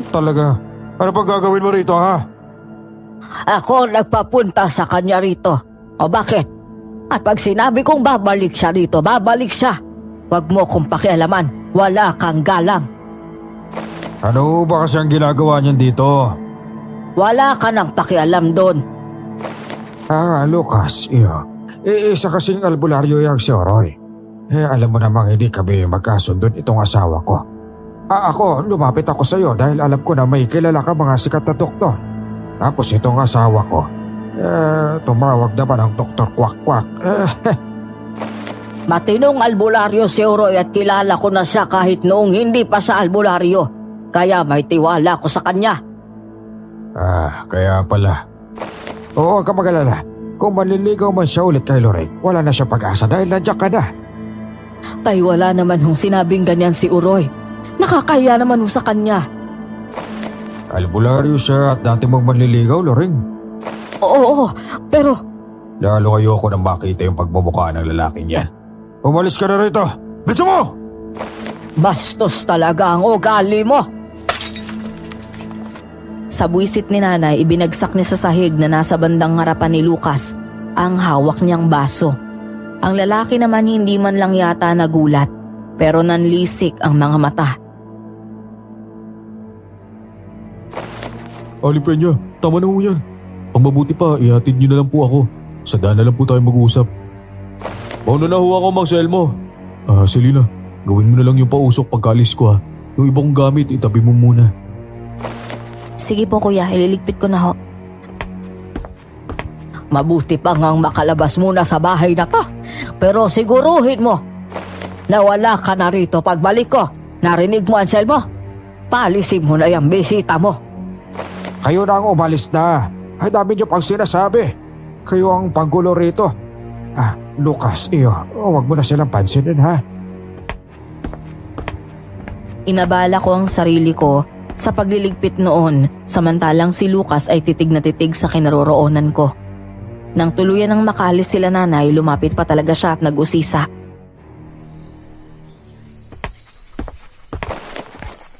Talaga, ano pang gagawin mo rito ha? Ako nagpapunta sa kanya rito. O bakit? At pag sinabi kong babalik siya rito, babalik siya. Huwag mo kong pakialaman. Wala kang galang. Ano ba kasi ang ginagawa niyan dito? Wala ka nang pakialam doon. Lucas, isa kasing albularyo yung si Oroy. Alam mo namang hindi kami magkasundon itong asawa ko. Ako, lumapit ako sa iyo dahil alam ko na may kilala ka mga sikat na doktor. Tapos itong asawa ko, tumawag naman ang Dr. Kwak-Kwak. Matinong albularyo si Oroy at kilala ko na siya kahit noong hindi pa sa albularyo. Kaya may tiwala ko sa kanya. Kaya pala. Oo, huwag ka mag-alala. Kung manliligaw man siya ulit kay Lorraine, wala na siyang pag-asa dahil nandiyan ka na. Tay, wala naman hong sinabing ganyan si Oroy. Nakakaya naman ho sa kanya. Albularyo siya at dati mong manliligaw, Lorraine. Oo, pero... Lalo ayoko nang makita yung pagmumukha ng lalaking yan. Umalis ka na rito! Bisa mo! Bastos talaga ang ugali mo! Sa buwisit ni nanay, ibinagsak niya sa sahig na nasa bandang harapan ni Lucas ang hawak niyang baso. Ang lalaki naman hindi man lang yata nagulat, pero nanlisik ang mga mata. Aling Peña, tama na ho yan. Ang mabuti pa, ihatid niyo na lang po ako. Sa daan na lang po tayo mag-uusap. Mauna na ho ako, Mang Selmo. Selina, gawin mo na lang yung pausok pagkalis ko ha. Yung ibang gamit, itabi mo muna. Sige po kuya, ililigpit ko na ho. Mabuti pa ngang makalabas muna sa bahay na to. Pero siguruhin mo na wala ka na rito pagbalik ko. Narinig mo, Anselmo? Paalisin mo na yung bisita mo. Kayo na ang umalis na. Ay dami niyo pang sinasabi. Kayo ang panggulo rito. Lucas, huwag mo na silang pansinin ha. Inabala ko ang sarili ko sa pagliligpit noon, samantalang si Lucas ay titig na titig sa kinaroroonan ko. Nang tuluyan ng makalis sila nanay, lumapit pa talaga siya at nag-usisa.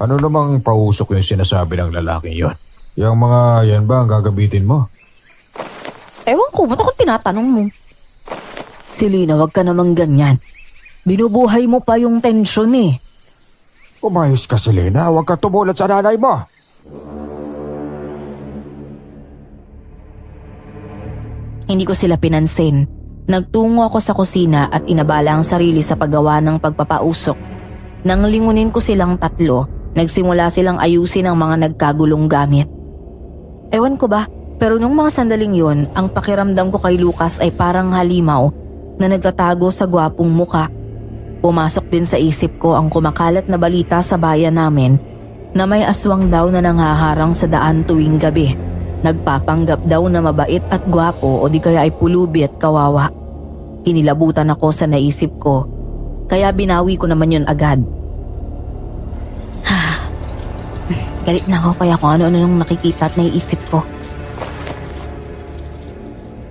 Ano namang pausok yung sinasabi ng lalaking yon? Yung mga yan ba ang gagabitin mo? Ewan ko, ba't akong tinatanong mo? Selena, wag ka namang ganyan. Binubuhay mo pa yung tensyon eh. Umayos ka, Selena. Huwag ka tumulat sa nanay mo. Hindi ko sila pinansin. Nagtungo ako sa kusina at inabala ang sarili sa paggawa ng pagpapausok. Nang lingunin ko silang tatlo, nagsimula silang ayusin ang mga nagkagulong gamit. Ewan ko ba, pero nung mga sandaling yun, ang pakiramdam ko kay Lucas ay parang halimaw na nagtatago sa gwapong muka. Pumasok din sa isip ko ang kumakalat na balita sa bayan namin na may aswang daw na nanghaharang sa daan tuwing gabi. Nagpapanggap daw na mabait at gwapo o di kaya ay pulubi at kawawa. Kinilabutan ako sa naisip ko, kaya binawi ko naman yun agad. Galit na ako kaya kung ano-ano nung nakikita at naiisip ko.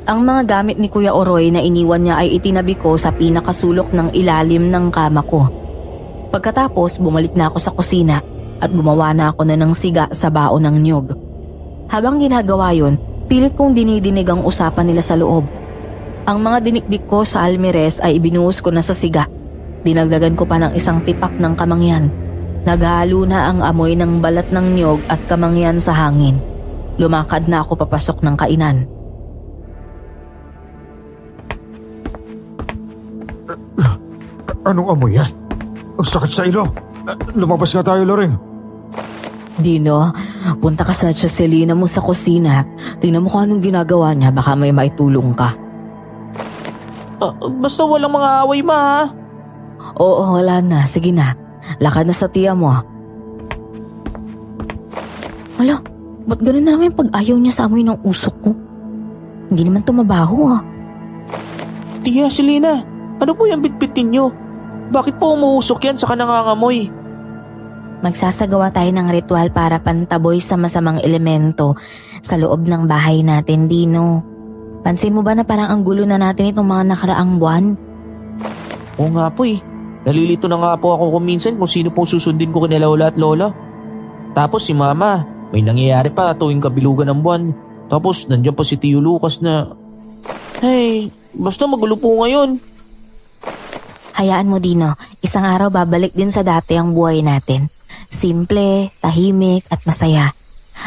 Ang mga gamit ni Kuya Oroy na iniwan niya ay itinabi ko sa pinakasulok ng ilalim ng kama ko. Pagkatapos, bumalik na ako sa kusina at gumawa na ako ng siga sa baon ng niyog. Habang ginagawa yon, pilit kong dinidinig ang usapan nila sa loob. Ang mga dinikdik ko sa almires ay ibinuhos ko na sa siga. Dinagdagan ko pa ng isang tipak ng kamangyan. Naghalo na ang amoy ng balat ng niyog at kamangyan sa hangin. Lumakad na ako papasok ng kainan. Anong amoy yan? Ang sakit sa ilong. Lumabas nga tayo, Loring. Dino, punta ka sa Selena mo sa kusina. Tingnan mo kung anong ginagawa niya, baka may maitulong ka. Basta walang mga away, ma, ha? Oo, wala na. Sige na. Lakad na sa tiya mo. Wala, ba't ganun na lang yung pag-ayaw niya sa amoy ng usok ko? Hindi naman tumabaho ah. Tiya, Selena, ano po yung bitbitin nyo? Bakit po umuusok yan sa nangangamoy? Magsasagawa tayo ng ritual para pantaboy sa masamang elemento sa loob ng bahay natin, Dino. Pansin mo ba na parang ang gulo na natin itong mga nakaraang buwan? Oo nga po eh. Nalilito na nga po ako kung minsan kung sino po susundin ko kina Lola at Lola. Tapos si Mama, may nangyayari pa tuwing kabilugan ng buwan. Tapos nandiyan pa si Tio Lucas na... Hey, basta magulo po ngayon. Hayaan mo, Dino. Isang araw babalik din sa dati ang buhay natin. Simple, tahimik at masaya.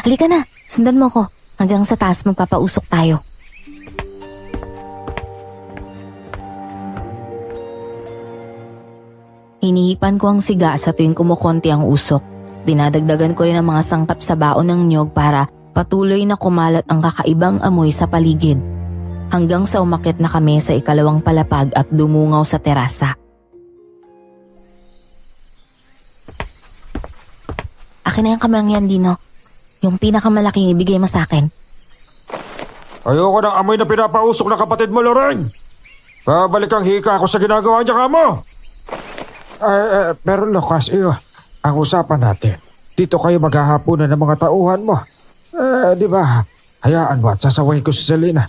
Halika na, sundan mo ko. Hanggang sa taas magpapausok tayo. Hinihipan ko ang siga sa tuwing kumukonti ang usok. Dinadagdagan ko rin ang mga sangkap sa baon ng niyog para patuloy na kumalat ang kakaibang amoy sa paligid. Hanggang sa umakyat na kami sa ikalawang palapag at dumungaw sa terasa. Akin na yung kamangyan, Dino. Yung pinakamalaking ibigay mo sa akin. Ayoko ng amoy na pinapausok na kapatid mo, Loring. Babalik ang hika ako sa ginagawa niya ka mo. Pero Lucas, ang usapan natin, dito kayo maghahapunan ng mga tauhan mo. Di ba? Hayaan mo at sasawayin ko si Selena.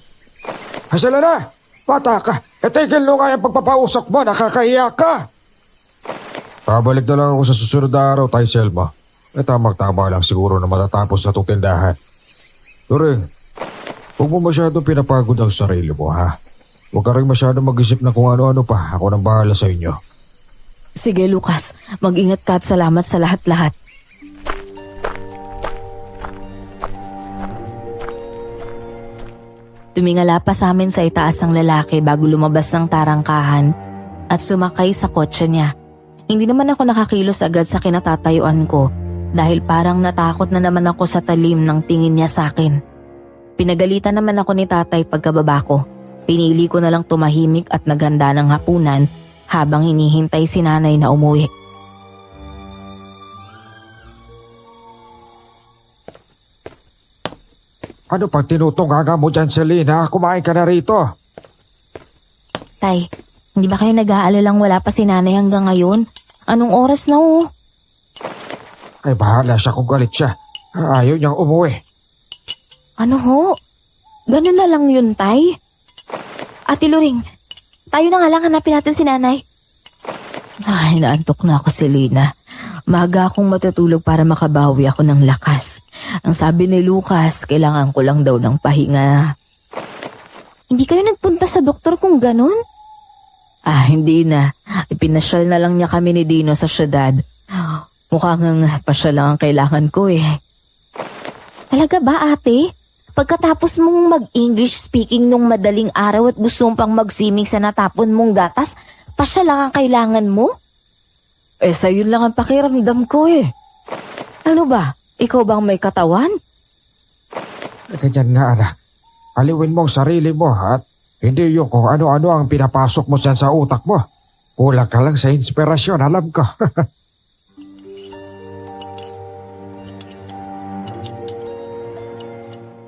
Selena, bata ka. Tigil mo nga yung pagpapausok mo, nakakahiya ka. Babalik na lang ako sa susunod na araw, Tay Selma. Tamang-tama lang siguro na matatapos na itong tindahan. Loring, huwag mo masyadong pinapagod ang sarili mo, ha? Huwag ka rin masyadong mag-isip na kung ano-ano pa. Ako nang bahala sa inyo. Sige, Lucas. Mag-ingat ka at salamat sa lahat-lahat. Tumingala pa sa amin sa itaas ang lalaki bago lumabas ng tarangkahan at sumakay sa kotse niya. Hindi naman ako nakakilos agad sa kinatatayuan ko dahil parang natakot na naman ako sa talim ng tingin niya sa akin. Pinagalitan naman ako ni tatay pagkababa ko. Pinili ko na lang tumahimik at naghanda ng hapunan habang hinihintay si nanay na umuwi. Ano pang tinutunganga mo dyan, Selena? Kumain ka na rito. Tay, hindi ba kayo nag-aalalang wala pa si nanay hanggang ngayon? Anong oras na oh? Ay bahala siya kung galit siya. Ayaw niyang umuwi. Ano ho? Ganun na lang yun, Tay? Ate Loring, tayo na nga lang hanapin natin si nanay. Ay, naantok na ako, Selena. Maaga akong matutulog para makabawi ako ng lakas. Ang sabi ni Lucas, kailangan ko lang daw ng pahinga. Hindi kayo nagpunta sa doktor kung ganun? Hindi na. Ipinasyal na lang niya kami ni Dino sa syudad. Mukhang pasyal lang ang kailangan ko eh. Talaga ba, ate? Pagkatapos mong mag-English speaking nung madaling araw at gusto mong pang mag-swimming sa natapon mong gatas, pasyal lang ang kailangan mo? Sa'yo lang ang pakiramdam ko eh. Ano ba? Ikaw bang may katawan? Ganyan nga, anak. Aliwin mo ang sarili mo at hindi yung kung ano-ano ang pinapasok mo dyan sa utak mo. Kulang ka lang sa inspirasyon, alam ko.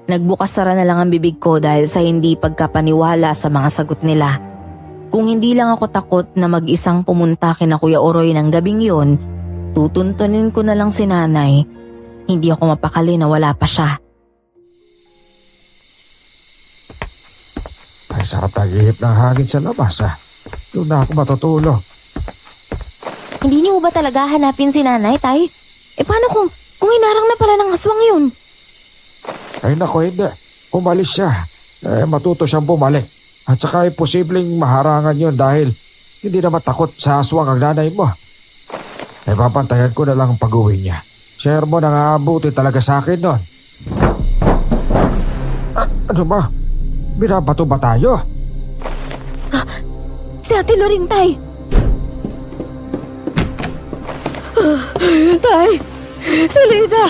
Nagbukas-sara na lang ang bibig ko dahil sa hindi pagkapaniwala sa mga sagot nila. Kung hindi lang ako takot na mag-isang pumunta kina Kuya Oroy ng gabing yon, tutuntunin ko na lang si nanay. Hindi ako mapakali na wala pa siya. Ay, sarap nag-ihip ng hangin sa labas, ha. Doon na ako matutulog. Hindi niyo ba talaga hanapin si nanay, tay? Paano kung hinarang na pala ng aswang yun? Ay nako, hindi. Umalis siya. Matuto siyang bumalik. At saka posibleng maharangan yun dahil hindi naman takot sa aswang ang nanay mo. Babantayan ko na lang ang pag-uwi niya. Si Hermon ang aabuti talaga sa akin nun. Ano ba? Binabato ba tayo? Si Ate Loring, tay. Tay! Si Lida!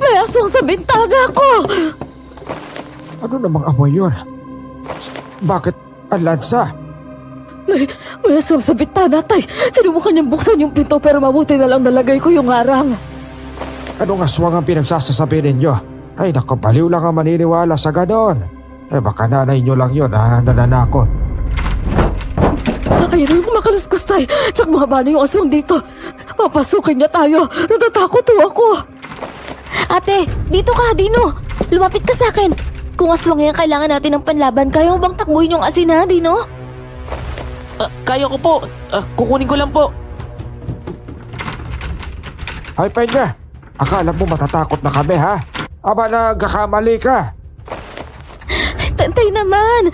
May aswang sa bintana ko! Ano namang amoy yun? Bakit ang lansa? May aswang sa bintana, tay! Sinubukan niyang buksan yung pinto pero mabuti na lang nalagay ko yung harang. Anong aswang ang pinagsasasabi ninyo? Ay naku, baliw lang ang maniniwala sa ganon. Baka nanay nyo lang yun nananakot. Ayun yung makaluskus, tay! Tsak mahaba na yung aswang dito. Papasukin niya tayo. Natatakot ako. Ate, dito ka, Dino. Lumapit ka sa akin. Kung aswang yan, kailangan natin ng panlaban. Kaya mo bang takbuhin yung asin, ha, Dino? Kaya ko po. Kukunin ko lang po. Ay Penya, akala mo matatakot na kami ha? Aba nagkakamali ka. Tantay naman.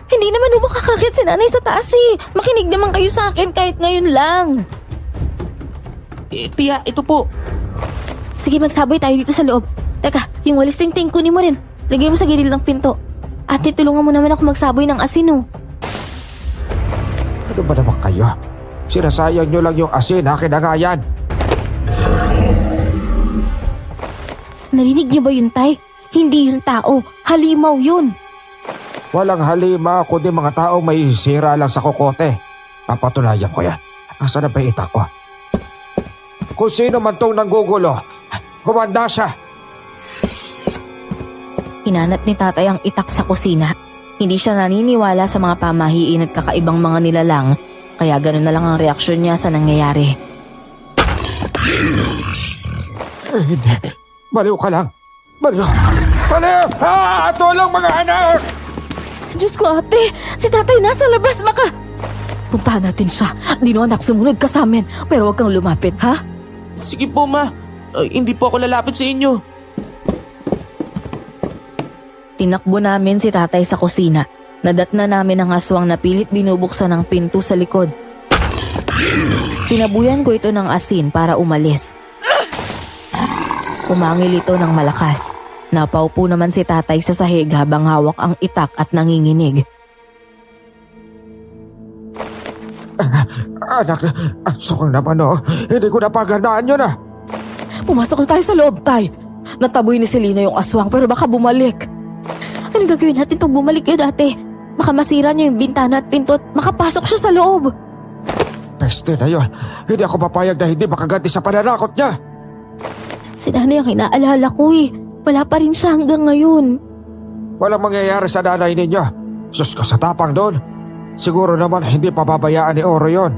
Hindi naman makakakit si nanay sa taas eh. Makinig naman kayo sa akin kahit ngayon lang. Tiya, ito po. Sige, magsaboy tayo dito sa loob. Teka, yung walis tingting kunin mo rin. Lagay mo sa gilid ng pinto. Ate, tulungan mo naman ako magsaboy ng asin, oh. Ano ba naman kayo? Sinasayang nyo lang yung asin, akin na nga yan. Narinig niyo ba yun, tay? Hindi yun tao. Halimaw yun. Walang halima kundi mga taong may sira lang sa kokote. Papatunayan ko yan. Asa na ba yung itak ko? Kung sino man tong nanggugulo, kumanda siya. Hinanap ni tatay ang itak sa kusina. Hindi siya naniniwala sa mga pamahiin at kakaibang mga nilalang, kaya ganun na lang ang reaksyon niya sa nangyayari. Hindi. Baliw ka lang. Baliw! Baliw! Tulong mga anak! Diyos ko, ate. Si tatay nasa labas. Baka... Puntahan natin siya. Dino anak, sumunod ka sa amin. Pero huwag kang lumapit, ha? Sige po, ma. Hindi po ako lalapit sa inyo. Tinakbo namin si tatay sa kusina. Nadatna namin ang aswang na pilit binubuksan ang pinto sa likod. Sinabuyan ko ito ng asin para umalis. Umangil ito ng malakas. Napaupo naman si tatay sa sahig habang hawak ang itak at nanginginig. Anak, sukang naman Hindi ko napagandaan yun Pumasok na tayo sa loob, tay. Nataboy ni Selena yung aswang pero baka bumalik. Ano gagawin natin pag bumalik yun, ate? Baka masira niya yung bintana at pinto at makapasok siya sa loob. Peste na yun. Hindi ako papayag na hindi makaganti sa pananakot niya. Si nanay ang inaalala ko eh. Wala pa rin siya hanggang ngayon. Walang mangyayari sa nanay ninyo. Sus ka sa tapang doon. Siguro naman hindi pababayaan ni Oro yon.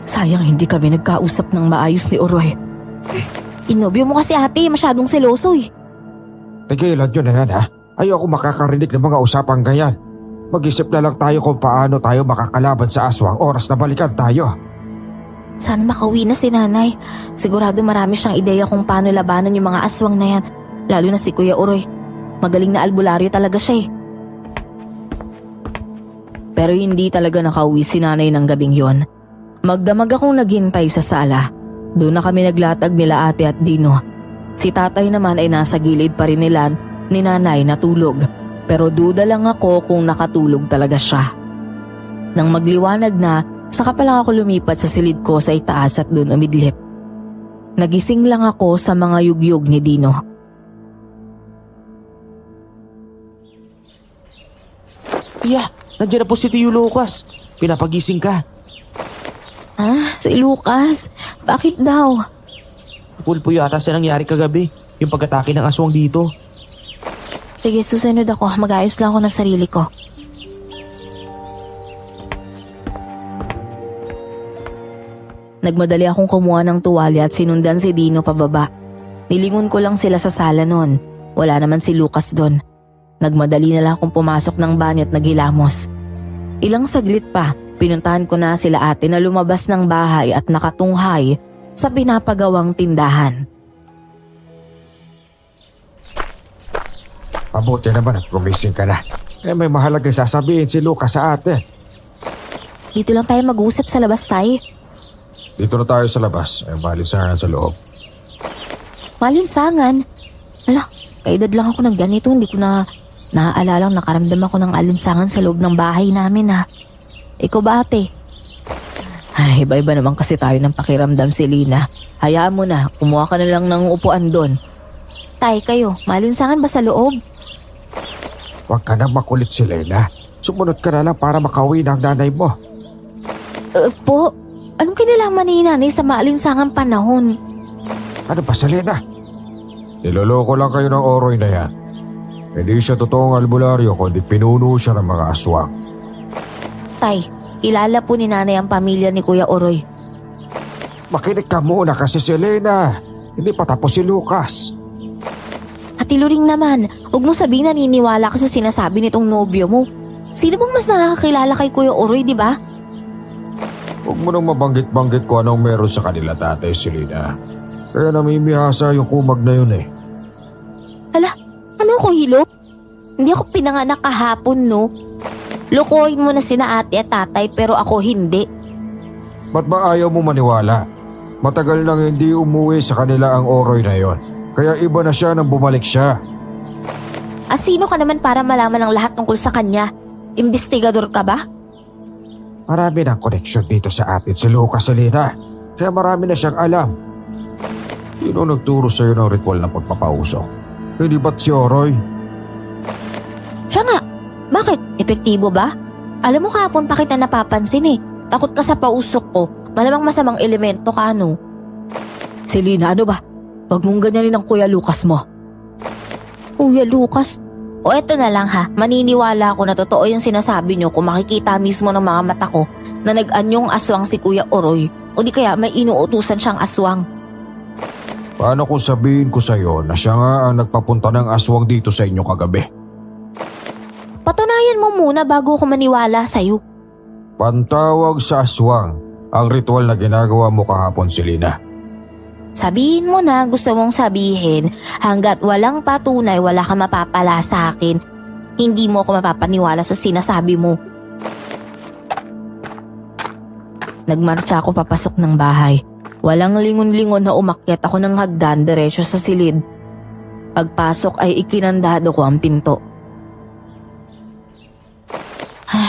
Sayang hindi kami nagkausap ng maayos ni Oroy. Inobyo mo kasi ate, masyadong seloso eh. Tigilan nyo na yan Ayoko makakarinig ng mga usapang ganyan. Mag-isip na lang tayo kung paano tayo makakalaban sa aswang oras na balikan tayo. Sana makauwi na si nanay. Sigurado marami siyang ideya kung paano labanan yung mga aswang na yan. Lalo na si Kuya Oroy. Magaling na albularyo talaga siya eh. Pero hindi talaga nakauwi si nanay ng gabing yon. Magdamag akong naghintay sa sala. Doon na kami naglatag nila ate at Dino. Si tatay naman ay nasa gilid pa rin nila ni nanay natulog. Pero duda lang ako kung nakatulog talaga siya. Nang magliwanag na, saka pa lang ako lumipat sa silid ko sa itaas at doon umidlip. Nagising lang ako sa mga yugyug ni Dino. Tiya, nandiyan na po si Tio Lucas. Pinapagising ka. Si Lucas? Bakit daw? Pulpo yata sa nangyari kagabi. Yung pag-atake ng aswang dito. Sige, susunod ako. Mag-ayos lang ako ng sarili ko. Nagmadali akong kumuha ng tuwalya at sinundan si Dino pababa. Nilingon ko lang sila sa sala noon. Wala naman si Lucas doon. Nagmadali na lang akong pumasok ng banyo at naghilamos. Ilang saglit pa Pinuntahan ko na sila ate na lumabas ng bahay at nakatunghay sa pinapagawang tindahan. Mabuti naman at gumising ka na. May mahalagang sasabihin si Lucas sa ate. Dito lang tayo mag-usap sa labas, Tay. Dito na tayo sa labas. Balisangan sa loob. Malinsangan? Ala, kaedad lang ako ng ganito. Hindi ko na naaalalang nakaramdam ako ng alinsangan sa loob ng bahay namin ha. Ikaw ba ate? Ay, iba-iba naman kasi tayo ng pakiramdam, Selena. Hayaan mo na, kumuha ka na lang ng upuan doon. Tay, kayo, malinsangan ba sa loob? Huwag ka nang makulit, Selena. Sumunod ka na lang para makauwi na ang nanay mo. Po, anong kinalaman ni nanay sa maalinsangang panahon? Ano ba, Selena? Niloloko lang kayo ng Oroy na yan. Hindi siya totoong albularyo kundi pinuno siya ng mga aswang. Tay, kilala po ni nanay ang pamilya ni Kuya Oroy. Makinig ka muna kasi, Selena. Hindi pa tapos si Lucas. Ate Loring naman, huwag mo sabihin naniniwala ka sa sinasabi nitong nobyo mo. Sino bang mas nakakakilala kay Kuya Oroy, di ba? Huwag mo nang mabanggit-banggit ko anong meron sa kanila, Tatay Selena. Kaya namimihasa yung kumag na yun eh. Hala, ano ako hilo? Hindi ako pinanganak kahapon, no? Lokohin mo na sina ate at tatay pero ako hindi. Ba't ba ayaw mo maniwala? Matagal nang hindi umuwi sa kanila ang Oroy na yon. Kaya iba na siya nang bumalik siya. Sino ka naman para malaman ang lahat tungkol sa kanya? Investigador ka ba? Marami ng koneksyon dito sa atin si Lucas, Selena. Kaya marami na siyang alam. Sino nagturo sa'yo ng ritual ng pagpapausok? Hindi ba't si Oroy? Siya nga. Bakit? Epektibo ba? Alam mo kahapon pa kita napapansin eh. Takot ka sa pausok ko. Malamang masamang elemento ka, no? Selena, ano ba? Huwag mong ganyanin ang Kuya Lucas mo. Kuya Lucas? O eto na lang ha, maniniwala ako na totoo yung sinasabi nyo kung makikita mismo ng mga mata ko na nag-anyong aswang si Kuya Oroy o di kaya may inuutusan siyang aswang. Paano kung sabihin ko sa'yo na siya nga ang nagpapunta ng aswang dito sa inyo kagabi? Patunayan mo muna bago ako maniwala sa'yo. Pantawag sa aswang ang ritual na ginagawa mo kahapon, Selena. Sabihin mo na gusto mong sabihin, hanggat walang patunay wala ka mapapala sa akin. Hindi mo ako mapapaniwala sa sinasabi mo. Nagmarcha ako papasok ng bahay. Walang lingon-lingon na umakyat ako ng hagdan diretso sa silid. Pagpasok ay ikinandado ko ang pinto.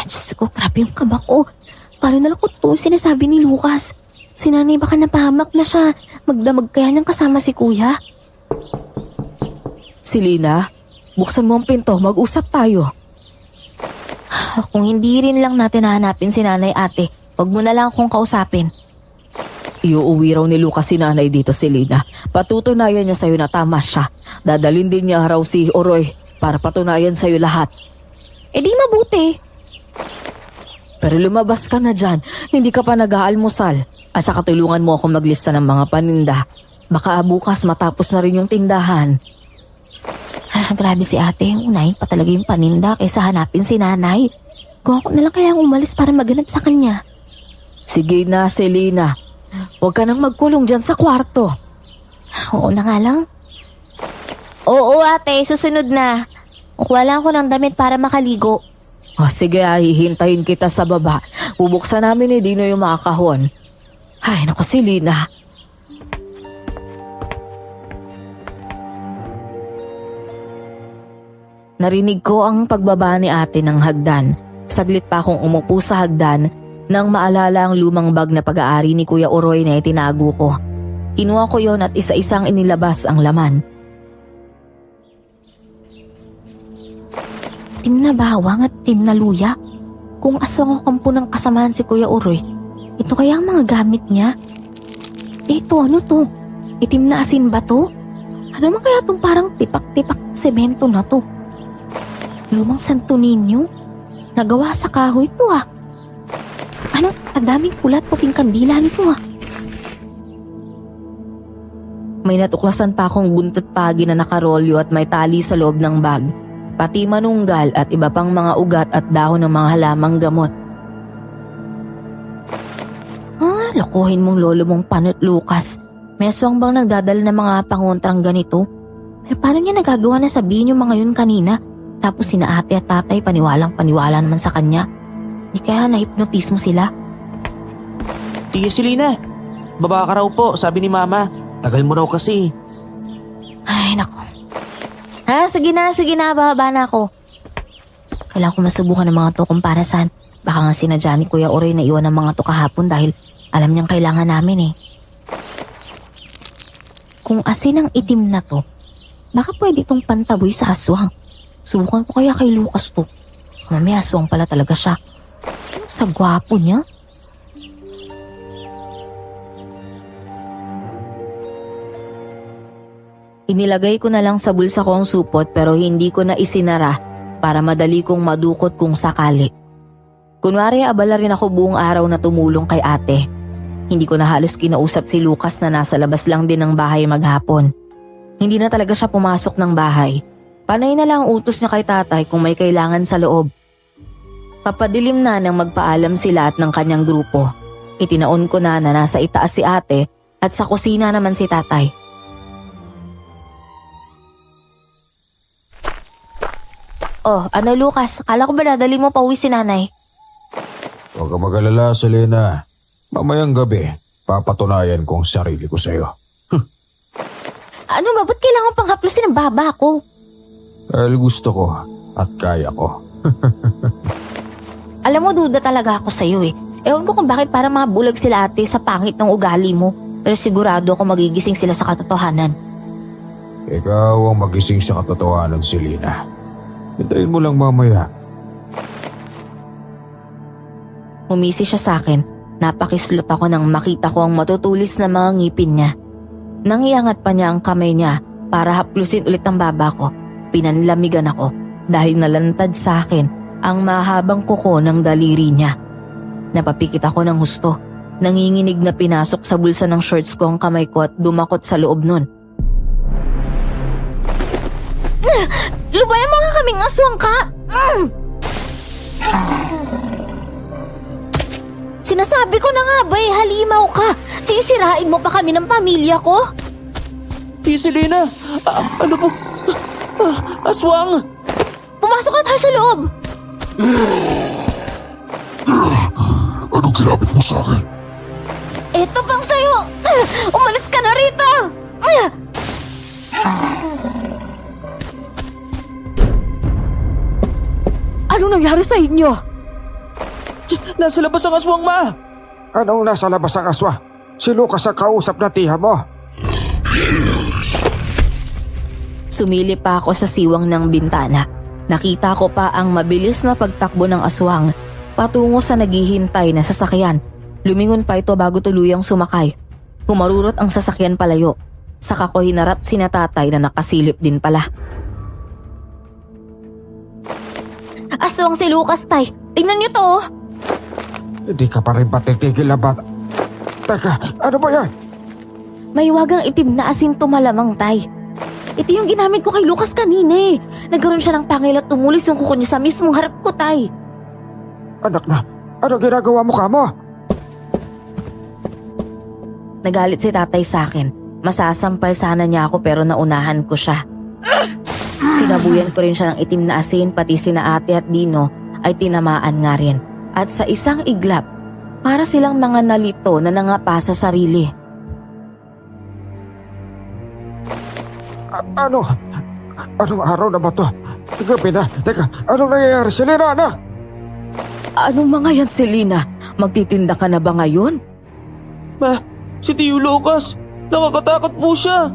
Diyos ko, grabe yung kaba ko. Paano nalang ko totoo sinasabi ni Lucas? Si nanay baka napahamak na siya. Magdamag kaya niyang kasama si kuya? Selena, buksan mo ang pinto, mag-usap tayo. Kung hindi rin lang natin hahanapin si nanay ate, wag mo na lang akong kausapin. Iuuwi raw ni Lucas si nanay dito, Selena. Patutunayan niya sa'yo na tama siya. Dadalhin din niya raw si Oroy para patunayan sa'yo lahat. Di mabuti. Pero lumabas ka na dyan, hindi ka pa nag-aalmusal. At saka tulungan mo akong maglista ng mga paninda. Baka bukas matapos na rin yung tindahan. Grabe si ate, unahin pa talaga yung paninda kaysa hanapin si nanay. Kung ako na lang kaya umalis para maghanap sa kanya. Sige na, Selena. Huwag ka nang magkulong dyan sa kwarto. Oo na nga lang. Oo ate, susunod na. Kukuha lang ako ng damit para makaligo. Sige, hihintayin kita sa baba. Bubuksan namin ni Dino yung mga kahon. Ay, naku, Selena. Narinig ko ang pagbaba ni ate ng hagdan. Saglit pa akong umupo sa hagdan nang maalala ang lumang bag na pag-aari ni Kuya Oroy na itinago ko. Kinuha ko yon at isa-isang inilabas ang laman. Tim na bawang at tim na luya. Kung aswang ang kampo ng kasamaan si Kuya Oroy, ito kaya ang mga gamit niya? Ito, ano to? Itim na asin ba to? Ano man kaya itong parang tipak-tipak semento na to? Lumang Santo Niño? Nagawa sa kahoy ito ah. Ano? Ang daming pulat puting kandila nito ah. May natuklasan pa akong buntot pagi na nakarolyo at may tali sa loob ng bag. Pati manunggal at iba pang mga ugat at dahon ng mga halamang gamot. Lokohin mong lolo mong Panot Lucas. May aswang bang nagdadala ng mga pangontrang ganito? Pero paano niya nagagawa na sabihin yung mga yun kanina? Tapos sina ate at tatay paniwalang-paniwala naman sa kanya. Di kaya na-hypnotis mo sila? Tia Selena, baba ka raw po, sabi ni Mama. Tagal mo raw kasi. Ay, naku. Sige na, bababa na ako. Kailangan ko masubukan ng mga to kung para saan. Baka nga sinadya ni Kuya Uroy na iwan ng mga to kahapon dahil alam niyang kailangan namin eh. Kung asin ang itim na to, baka pwede itong pantaboy sa aswang. Subukan ko kaya kay Lucas to. Mamaya aswang pala talaga siya. Sa gwapo niya. Inilagay ko na lang sa bulsa ko ang supot pero hindi ko na isinara para madali kong madukot kung sakali. Kunwari abala rin ako buong araw na tumulong kay ate. Hindi ko na halos kinausap si Lucas na nasa labas lang din ng bahay maghapon. Hindi na talaga siya pumasok ng bahay. Panay na lang utos niya kay tatay kung may kailangan sa loob. Papadilim na nang magpaalam sila at ng kanyang grupo. Itinaon ko na nasa itaas si ate at sa kusina naman si tatay. Oh, ano Lucas? Kala ko ba nadali mo pa uwi si nanay? Huwag ka mag-alala, Selena. Mamayang gabi, papatunayan ko ang sarili ko sa'yo. Ano ba? Ba't kailangan pang haplusin ang baba ko? Dahil gusto ko at kaya ko. Alam mo, duda talaga ako sa'yo eh. Ewan ko kung bakit parang mga bulag sila ate sa pangit ng ugali mo. Pero sigurado ako magigising sila sa katotohanan. Ikaw ang magising sa katotohanan, Selena. Hintayin mo lang mamaya. Humisi siya sa akin. Napakislot ako nang makita ko ang matutulis na mga ngipin niya. Nang iangat pa niya ang kamay niya para haplusin ulit ang baba ko, pinanlamigan ako dahil nalantad sa akin ang mahabang kuko ng daliri niya. Napapikit ako ng husto. Nanginginig na pinasok sa bulsa ng shorts ko ang kamay ko at dumakot sa loob nun. Lubayan mo nga kaming aswang ka! Sinasabi ko na nga ba halimaw ka! Sisirain mo pa kami ng pamilya ko! Tia Selena, ano po? Aswang! Pumasok ka tayo sa loob! Anong ginamit mo sa akin? Eto pang sayo! Umalis ka na rito! Anong nangyari sa inyo? Nasa labas ang aswang, Ma! Anong nasa labas ang aswa? Si Lucas ang kausap na tiha mo. Sumili pa ako sa siwang ng bintana. Nakita ko pa ang mabilis na pagtakbo ng aswang patungo sa naghihintay na sasakyan. Lumingon pa ito bago tuluyang sumakay. Humarurot ang sasakyan palayo. Saka ko hinarap sina tatay na nakasilip din pala. Aswang si Lucas, tay. Tingnan niyo to. Hindi ka pa rin ba titigil na bata? Teka, ano ba yan? May wagang itim na asin malamang, tay. Ito yung ginamit ko kay Lucas kanina eh. Nagkaroon siya ng pangil at tumulis yung kuko niya sa mismong harap ko, tay. Anak na, ano ginagawa mo kamo? Nagalit si tatay sa akin. Masasampal sana niya ako pero naunahan ko siya. Sinabuyan ko rin siya ng itim na asin pati sina ate at Dino ay tinamaan nga rin. At sa isang iglap, para silang mga nalito na nangapa sa sarili. Anong araw na ba to? Gabi na. Teka, anong nangyayari? Selena, anak! Anong mga yan, Selena? Magtitinda ka na ba ngayon? Ma, si Tio Lucas! Nakakatakot po siya!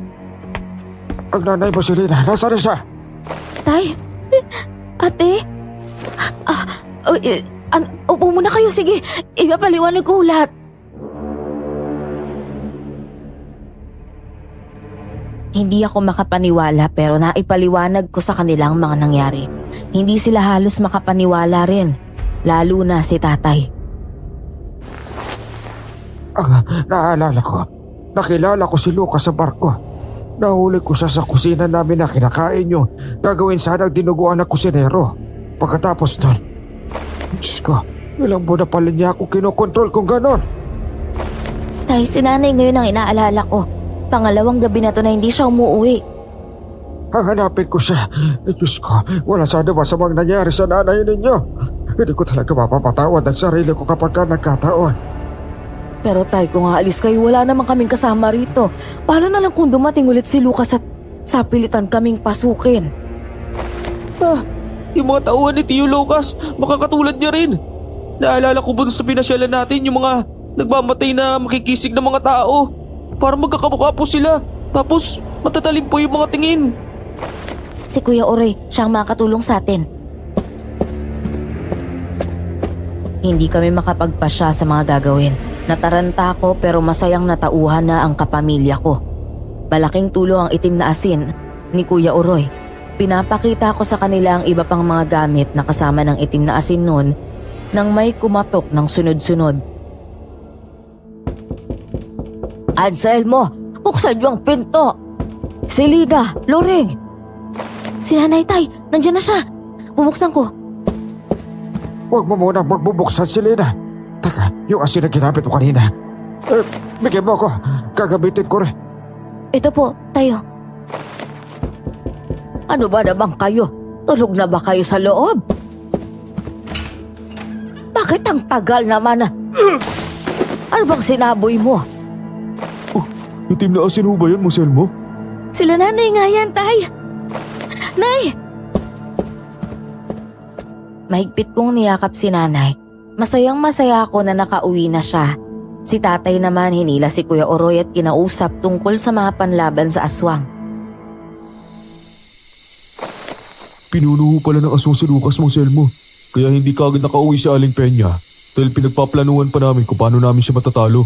Ang nanay mo, Selena, nasaan siya? Tay? Ate? Upo muna kayo, sige. Ipapaliwanag ko lahat. Hindi ako makapaniwala pero naipaliwanag ko sa kanilang mga nangyari. Hindi sila halos makapaniwala rin, lalo na si tatay. Naalala ko. Nakilala ko si Lucas sa barko. Nahuli ko siya sa kusina namin na kinakain nyo. Gagawin sana ang dinuguan ng kusinero. Pagkatapos nun, Diyos ko, ilang buwan na pala niya ako kinokontrol kung ganon. Tay, si nanay ngayon ang inaalala ko. Pangalawang gabi na to na hindi siya umuwi. Hahanapin ko siya. Diyos ko, wala sana masamang nangyari sa nanay ninyo. Hindi ko talaga mapapatawad ang sarili ko kapag ka nagkataon. Pero tay, kung aalis kayo, wala namang kaming kasama rito. Paano na lang kung dumating ulit si Lucas at sapilitan kaming pasukin? Yung mga tauhan ni Tio Lucas, makakatulad niya rin. Naalala ko ba sa pinasyalan natin yung mga nagmamatay na makikisig ng mga tao? Para magkakamukha po sila. Tapos matatalim po yung mga tingin. Si Kuya Uroy, siyang makatulong sa atin. Hindi kami makapagpasya sa mga gagawin. Nataranta ko pero masayang natauhan na ang kapamilya ko. Malaking tulong ang itim na asin ni Kuya Uroy. Pinapakita ko sa kanila ang iba pang mga gamit na kasama ng itim na asin noon nang may kumatok ng sunod-sunod. Anselmo, buksan niyo ang pinto. Selina, Loring. Si nanay, Tay, nandiyan na siya. Bubuksan ko. Huwag mo muna magbubuksan si Lina. Taka, yung asin na ginamit mo kanina. Bigyan mo ako. Gagamitin ko rin. Ito po, tayo. Ano ba naman kayo? Tulog na ba kayo sa loob? Bakit ang tagal naman? Ano bang sinaboy mo? Itim na asin ho ba yan, Marcelmo? Sila nanay nga yan, Tay. Nay! Mahigpit kong niyakap si nanay. Masayang masaya ako na nakauwi na siya. Si tatay naman hinila si Kuya Uroy at kinausap tungkol sa mga panlaban sa aswang. Pinuno ho pala ng aswang si Lucas, Marcelmo. Kaya hindi kaagad nakauwi si Aling Peña dahil pinagpaplanuhan pa namin kung paano namin siya matatalo.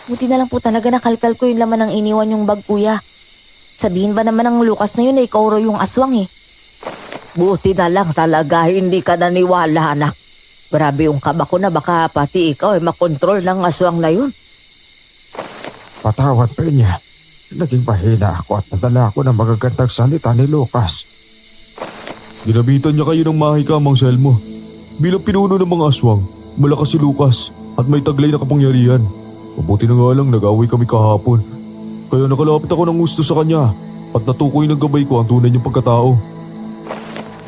Buti na lang po talaga nakalkal ko yung laman ng iniwan yung bag, Kuya. Sabihin ba naman ng Lucas na yun na ikaw raw yung aswang eh. Buti na lang talaga hindi ka naniwala, anak. Grabe yung kaba ko na baka pati ikaw ay makontrol ng aswang na yun. Patawad, Peña. Naging mahina ako at nadala ako ng magagandang salita ni Lucas. Ginabitan niya kayo ng mahika, Mang Selmo. Bilang pinuno ng mga aswang, malakas si Lucas at may taglay na kapangyarihan. Mabuti na nga lang nag-away kami kahapon. Kaya nakalapit ako ng gusto sa kanya at natukoy ng gabay ko ang tunay niyang pagkatao.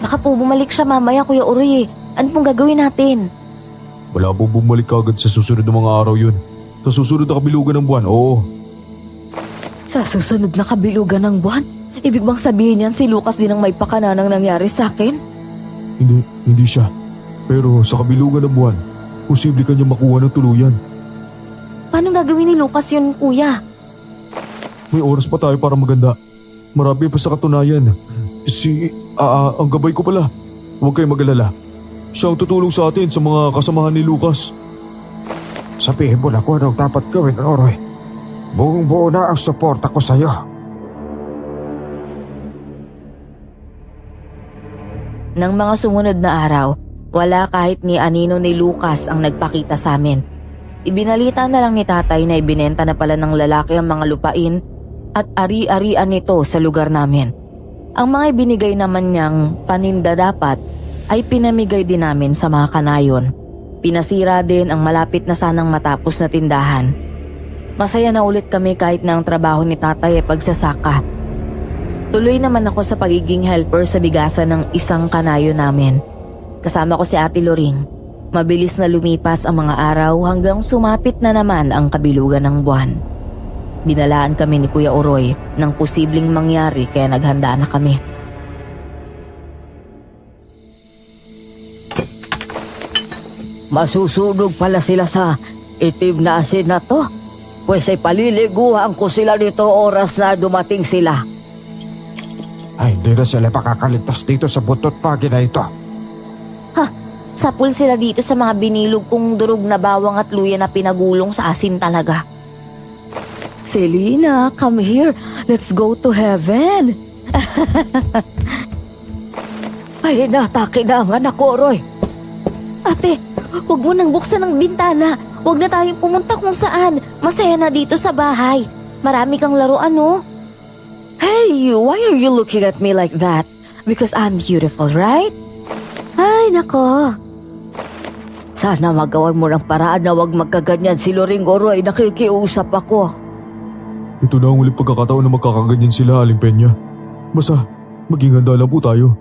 Baka po bumalik siya mamaya, Kuya Uroy. Ano pong gagawin natin? Wala po bumalik agad sa susunod na mga araw yun. Sa susunod na kabilugan ng buwan, oo. Sa susunod na kabilugan ng buwan? Ibig bang sabihin yan si Lucas din ang may pakananang nangyari sa akin? Hindi siya. Pero sa kabilugan ng buwan, posible kanya makuha ng tuluyan. Paano gagawin ni Lucas yun, Kuya? May oras pa tayo para maganda. Marami pa sa katunayan. Ang gabay ko pala. Huwag kayong mag-alala. Siya ang tutulong sa atin sa mga kasamahan ni Lucas. Sabihin mo na kung anong dapat gawin, Oroy. Buong buo na ang suporta ko sa'yo. Nang mga sumunod na araw, wala kahit ni anino ni Lucas ang nagpakita sa amin. Ibinalita na lang ni tatay na ibinenta na pala ng lalaki ang mga lupain at ari-arian nito sa lugar namin. Ang mga ibinigay naman niyang paninda dapat ay pinamigay din namin sa mga kanayon. Pinasira din ang malapit na sanang matapos na tindahan. Masaya na ulit kami kahit na ang trabaho ni tatay ay pagsasaka. Tuloy naman ako sa pagiging helper sa bigasan ng isang kanayo namin. Kasama ko si Ate Loring. Mabilis na lumipas ang mga araw hanggang sumapit na naman ang kabilugan ng buwan. Binalaan kami ni Kuya Uroy ng posibleng mangyari kaya naghanda na kami. Masusunog pala sila sa itim na asin na to. Pwes ay paliliguan ko sila nito oras na dumating sila. Ay, hindi na sila makakaligtas dito sa buntot pagi na ito. Sapul sila dito sa mga binilog kong durog na bawang at luya na pinagulong sa asin talaga. Selina, come here. Let's go to heaven. Ay, natake na ang anak ko, Roy. Ate, huwag mo nang buksan ang bintana. Huwag na tayong pumunta kung saan. Masaya na dito sa bahay. Marami kang laruan, no? Hey you, why are you looking at me like that? Because I'm beautiful, right? Ay, nako. Sana magawan mo ng paraan na wag magkaganyan si Loring Oroy. Nakikiusap ako. Ito na ang ulit pagkakataon na magkakaganyan sila, Aling Peña. Basta, maging handa lang po tayo.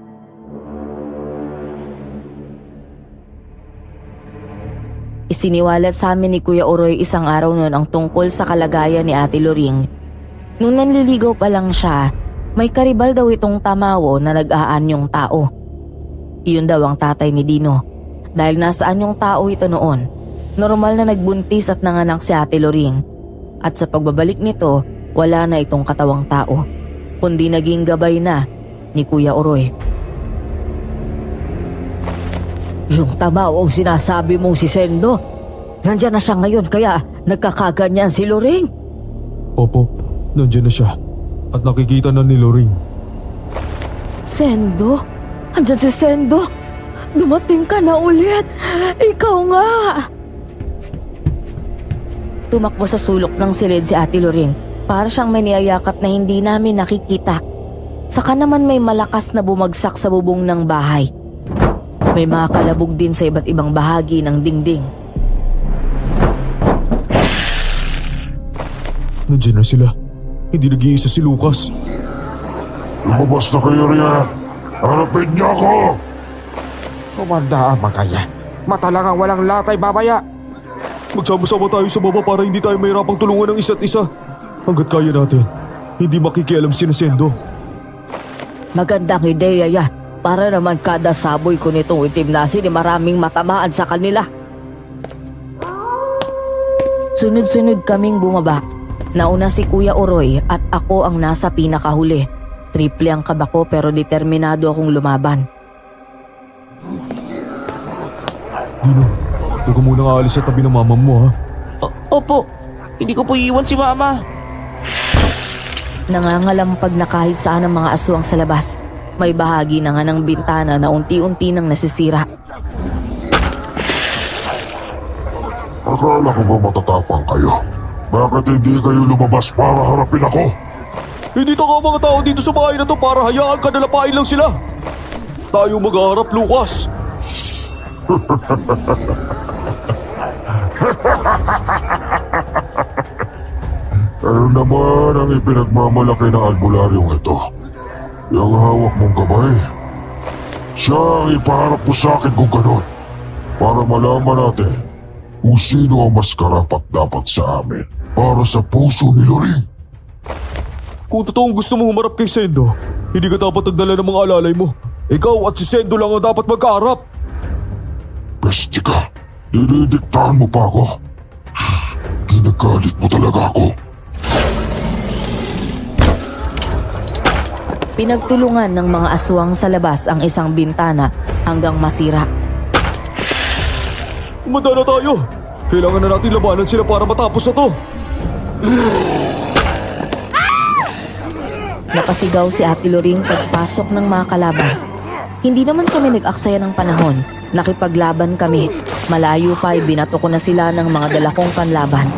Isiniwalat sa amin ni Kuya Oroy isang araw noon ang tungkol sa kalagayan ni Ate Loring. Nung nanliligaw pa lang siya, may karibal daw itong tamawo na nag-aanyong tao. Iyon daw ang tatay ni Dino. Dahil nasaan yung tao ito noon, normal na nagbuntis at nanganak si Ate Loring. At sa pagbabalik nito, wala na itong katawang tao, kundi naging gabay na ni Kuya Oroy. Yung tamaw ang sinasabi mong si Sendo. Nandyan na siya ngayon kaya nagkakaganyan si Loring. Opo, nandiyan na siya. At nakikita na ni Loring. Sendo? Andyan si Sendo? Dumating ka na ulit. Ikaw nga. Tumakbo sa sulok ng silid si Ate Loring para siyang may niyayakap na hindi namin nakikita. Saka naman may malakas na bumagsak sa bubong ng bahay. May mga kalabog din sa iba't ibang bahagi ng dingding. Nandiyan na sila. Hindi nag-iisa si Lucas. Lumabas na kayo riyan. Harapin niyo ako! Kumanda ang mga yan. Mata lang ang walang latay mamaya. Magsama-sama tayo sa baba para hindi tayo mahirapang tulungan ng isa't isa. Hanggat kaya natin, hindi makikialam si Sendo. Magandang ideya yan. Para naman kada saboy ko nitong itim na asin, maraming matamaan sa kanila. Sunod-sunod kaming bumaba. Nauna si Kuya Oroy at ako ang nasa pinakahuli. Triple ang kaba ko pero determinado akong lumaban. Dino, huwag ka munang aalis sa tabi ng mama mo ha. Opo, hindi ko po iiwan si Mama. Nangangalampag na kahit saan ang mga aswang sa labas. May bahagi na nga ng bintana na unti-unti nang nasisira. Akala ko ba matatapang kayo? Bakit hindi kayo lumabas para harapin ako? Hindi tanga ang mga tao dito sa bahay na to para hayaan ka na lapain lang sila. Tayo maghaharap, Lucas. Ano naman ang ipinagmamalaki ng albularyong ito? Yung hawak mong kamay. Siya ang ipaharap mo sa akin kung ganon. Para malaman natin kung sino ang mas karapat dapat sa amin para sa puso ni Loring. Kung totoong gusto mo humarap kay Sendo, hindi ka dapat nagdala ng mga alalay mo. Ikaw at si Sendo lang ang dapat magkaharap. Peste ka, dinidiktahan mo pa ako. Ginagalit mo talaga ako. Pinagtulungan ng mga aswang sa labas ang isang bintana hanggang masira. Umanda na tayo. Kailangan na natin labanan sila para matapos na to. Napasigaw si Ate Loring pagpasok ng mga kalaban. Hindi naman kami nag-aksaya ng panahon. Nakipaglaban kami. Malayo pa ay binato ko na sila ng mga dala kong panlaban.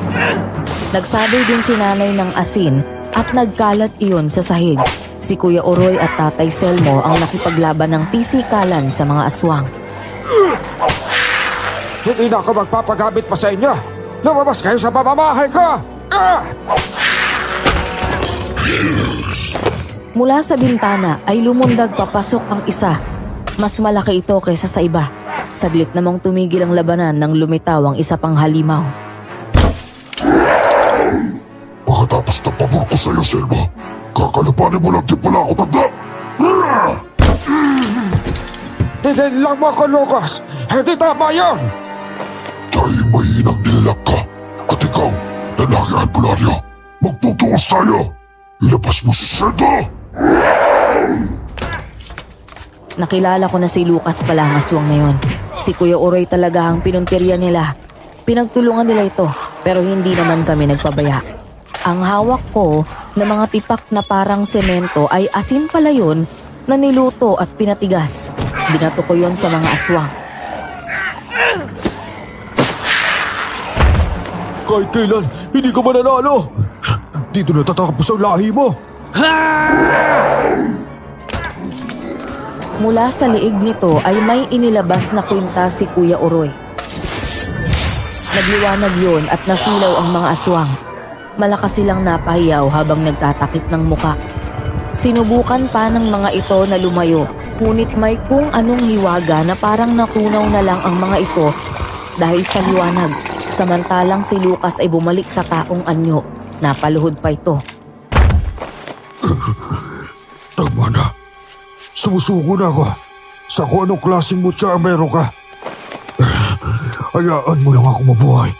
Nagsaboy din si nanay ng asin at nagkalat iyon sa sahig. Si Kuya Oroy at Tatay Selmo ang nakipaglaban ng tisikalan sa mga aswang. Hindi na ako magpapagamit pa sa inyo. Lumabas kayo sa pamamahay ko! Mula sa bintana ay lumundag papasok ang isa. Mas malaki ito kaysa sa iba. Saglit namang tumigil ang labanan nang lumitaw ang isa pang halimaw. Pagkatapos na pabor ko sa'yo, Selma, kakalabanin mo lang din pala ako tanda. Dilin lang mo ako, Lucas! Hindi tama yun! Dahil mahinang nilak ka. At ikaw, lalaki albularyo, magtutuos tayo. Ilabas mo si Sendo! Nakilala ko na si Lucas pala ang aswang na yun. Si Kuya Oroy talaga ang pinuntirya nila. Pinagtulungan nila ito pero hindi naman kami nagpabaya. Ang hawak ko na mga tipak na parang semento ay asin pala yun na niluto at pinatigas. Binato ko yun sa mga aswang. Kahit kailan, hindi ka mananalo. Dito na tatapos ang lahi mo. Mula sa liig nito ay may inilabas na kwintas si Kuya Oroy. Nagliwanag yon at nasilaw ang mga aswang. Malakas silang napahiyaw habang nagtatakip ng muka. Sinubukan pa ng mga ito na lumayo, ngunit may kung anong hiwaga na parang natunaw na lang ang mga ito dahil sa liwanag. Samantalang si Lucas ay bumalik sa taong anyo. Napaluhod pa ito. Tama na. Sumusuko na ako sa kung anong klaseng mutya meron ka. Hayaan mo lang ako mabuhay.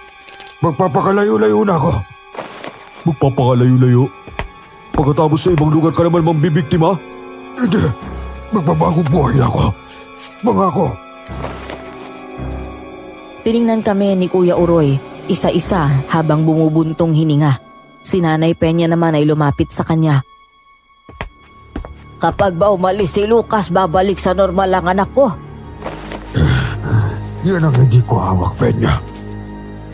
Magpapakalayo-layo na ako. Magpapakalayo-layo? Pagkatapos sa ibang lugar ka naman mambibiktima? Hindi. Magbabagong buhay na ako. Mangako. Tiningnan kami ni Kuya Uroy, isa-isa habang bumubuntong hininga. Si Nanay Peña naman ay lumapit sa kanya. Kapag ba umalis si Lucas, babalik sa normal ang anak ko. Yan ang hindi ko hawak, Peña.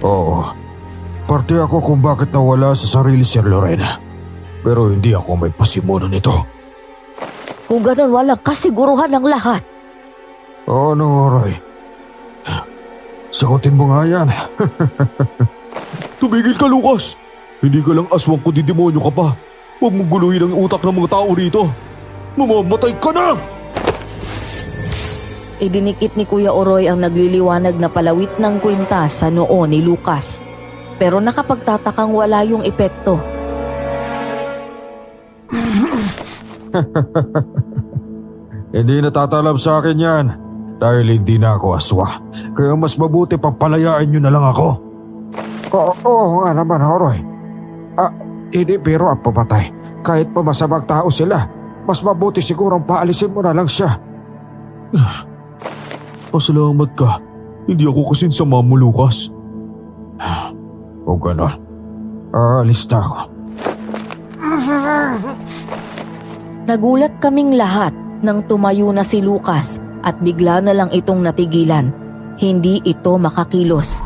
Oo. Parte ako kung bakit nawala sa sarili si Lorena. Pero hindi ako may pasimuno nito. Kung ganun, walang kasiguruhan ng lahat. Oo, no, Roy. Sagutin mo nga yan. Tumigil ka, Lucas! Hindi ka lang aswang kundi demonyo ka pa. Huwag mong guluhin ang utak ng mga tao rito. Mamamatay ka na! Idinikit ni Kuya Uroy ang nagliliwanag na palawit ng kwintas sa noo ni Lucas. Pero nakapagtatakang wala yung epekto. Hindi natatalab sa akin yan. Dahil hindi na ako aswa. Kaya mas mabuti papalayaan nyo na lang ako. Oo nga naman, Roy. Hindi pero ang pamatay. Kahit pa masamang tao sila, mas mabuti sigurong paalisin mo na lang siya. Pasalamat ka. Hindi ako kasing sama mo, Lucas. O ganon. Aalis na ako. Nagulat kaming lahat nang tumayo na si Lucas at bigla na lang itong natigilan. Hindi ito makakilos.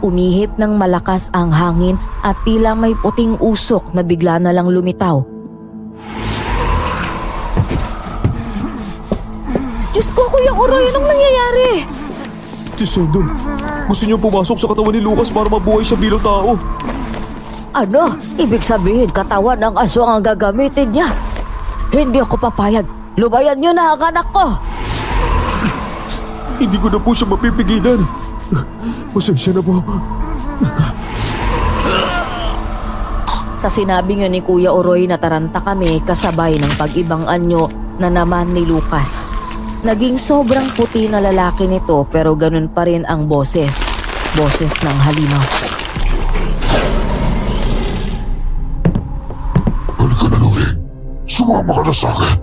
Umihip ng malakas ang hangin at tila may puting usok na bigla na lang lumitaw. Diyos ko, Kuya Uroy, anong nangyayari? Tisendo, gusto niyo pumasok sa katawan ni Lucas para mabuhay siya bilang tao. Ano? Ibig sabihin katawan ng aswang ang gagamitin niya? Hindi ako papayag. Lubayan niyo na ang anak ko. Hindi ko na po siya mapipigilan. Pasensya na po. Sa sinabing yun ni Kuya Uroy, nataranta kami kasabay ng pag-ibang anyo na naman ni Lucas. Naging sobrang puti na lalaki nito pero ganun pa rin ang boses. Boses ng halimaw. Halika na, Lori. Sumama ka na sa akin.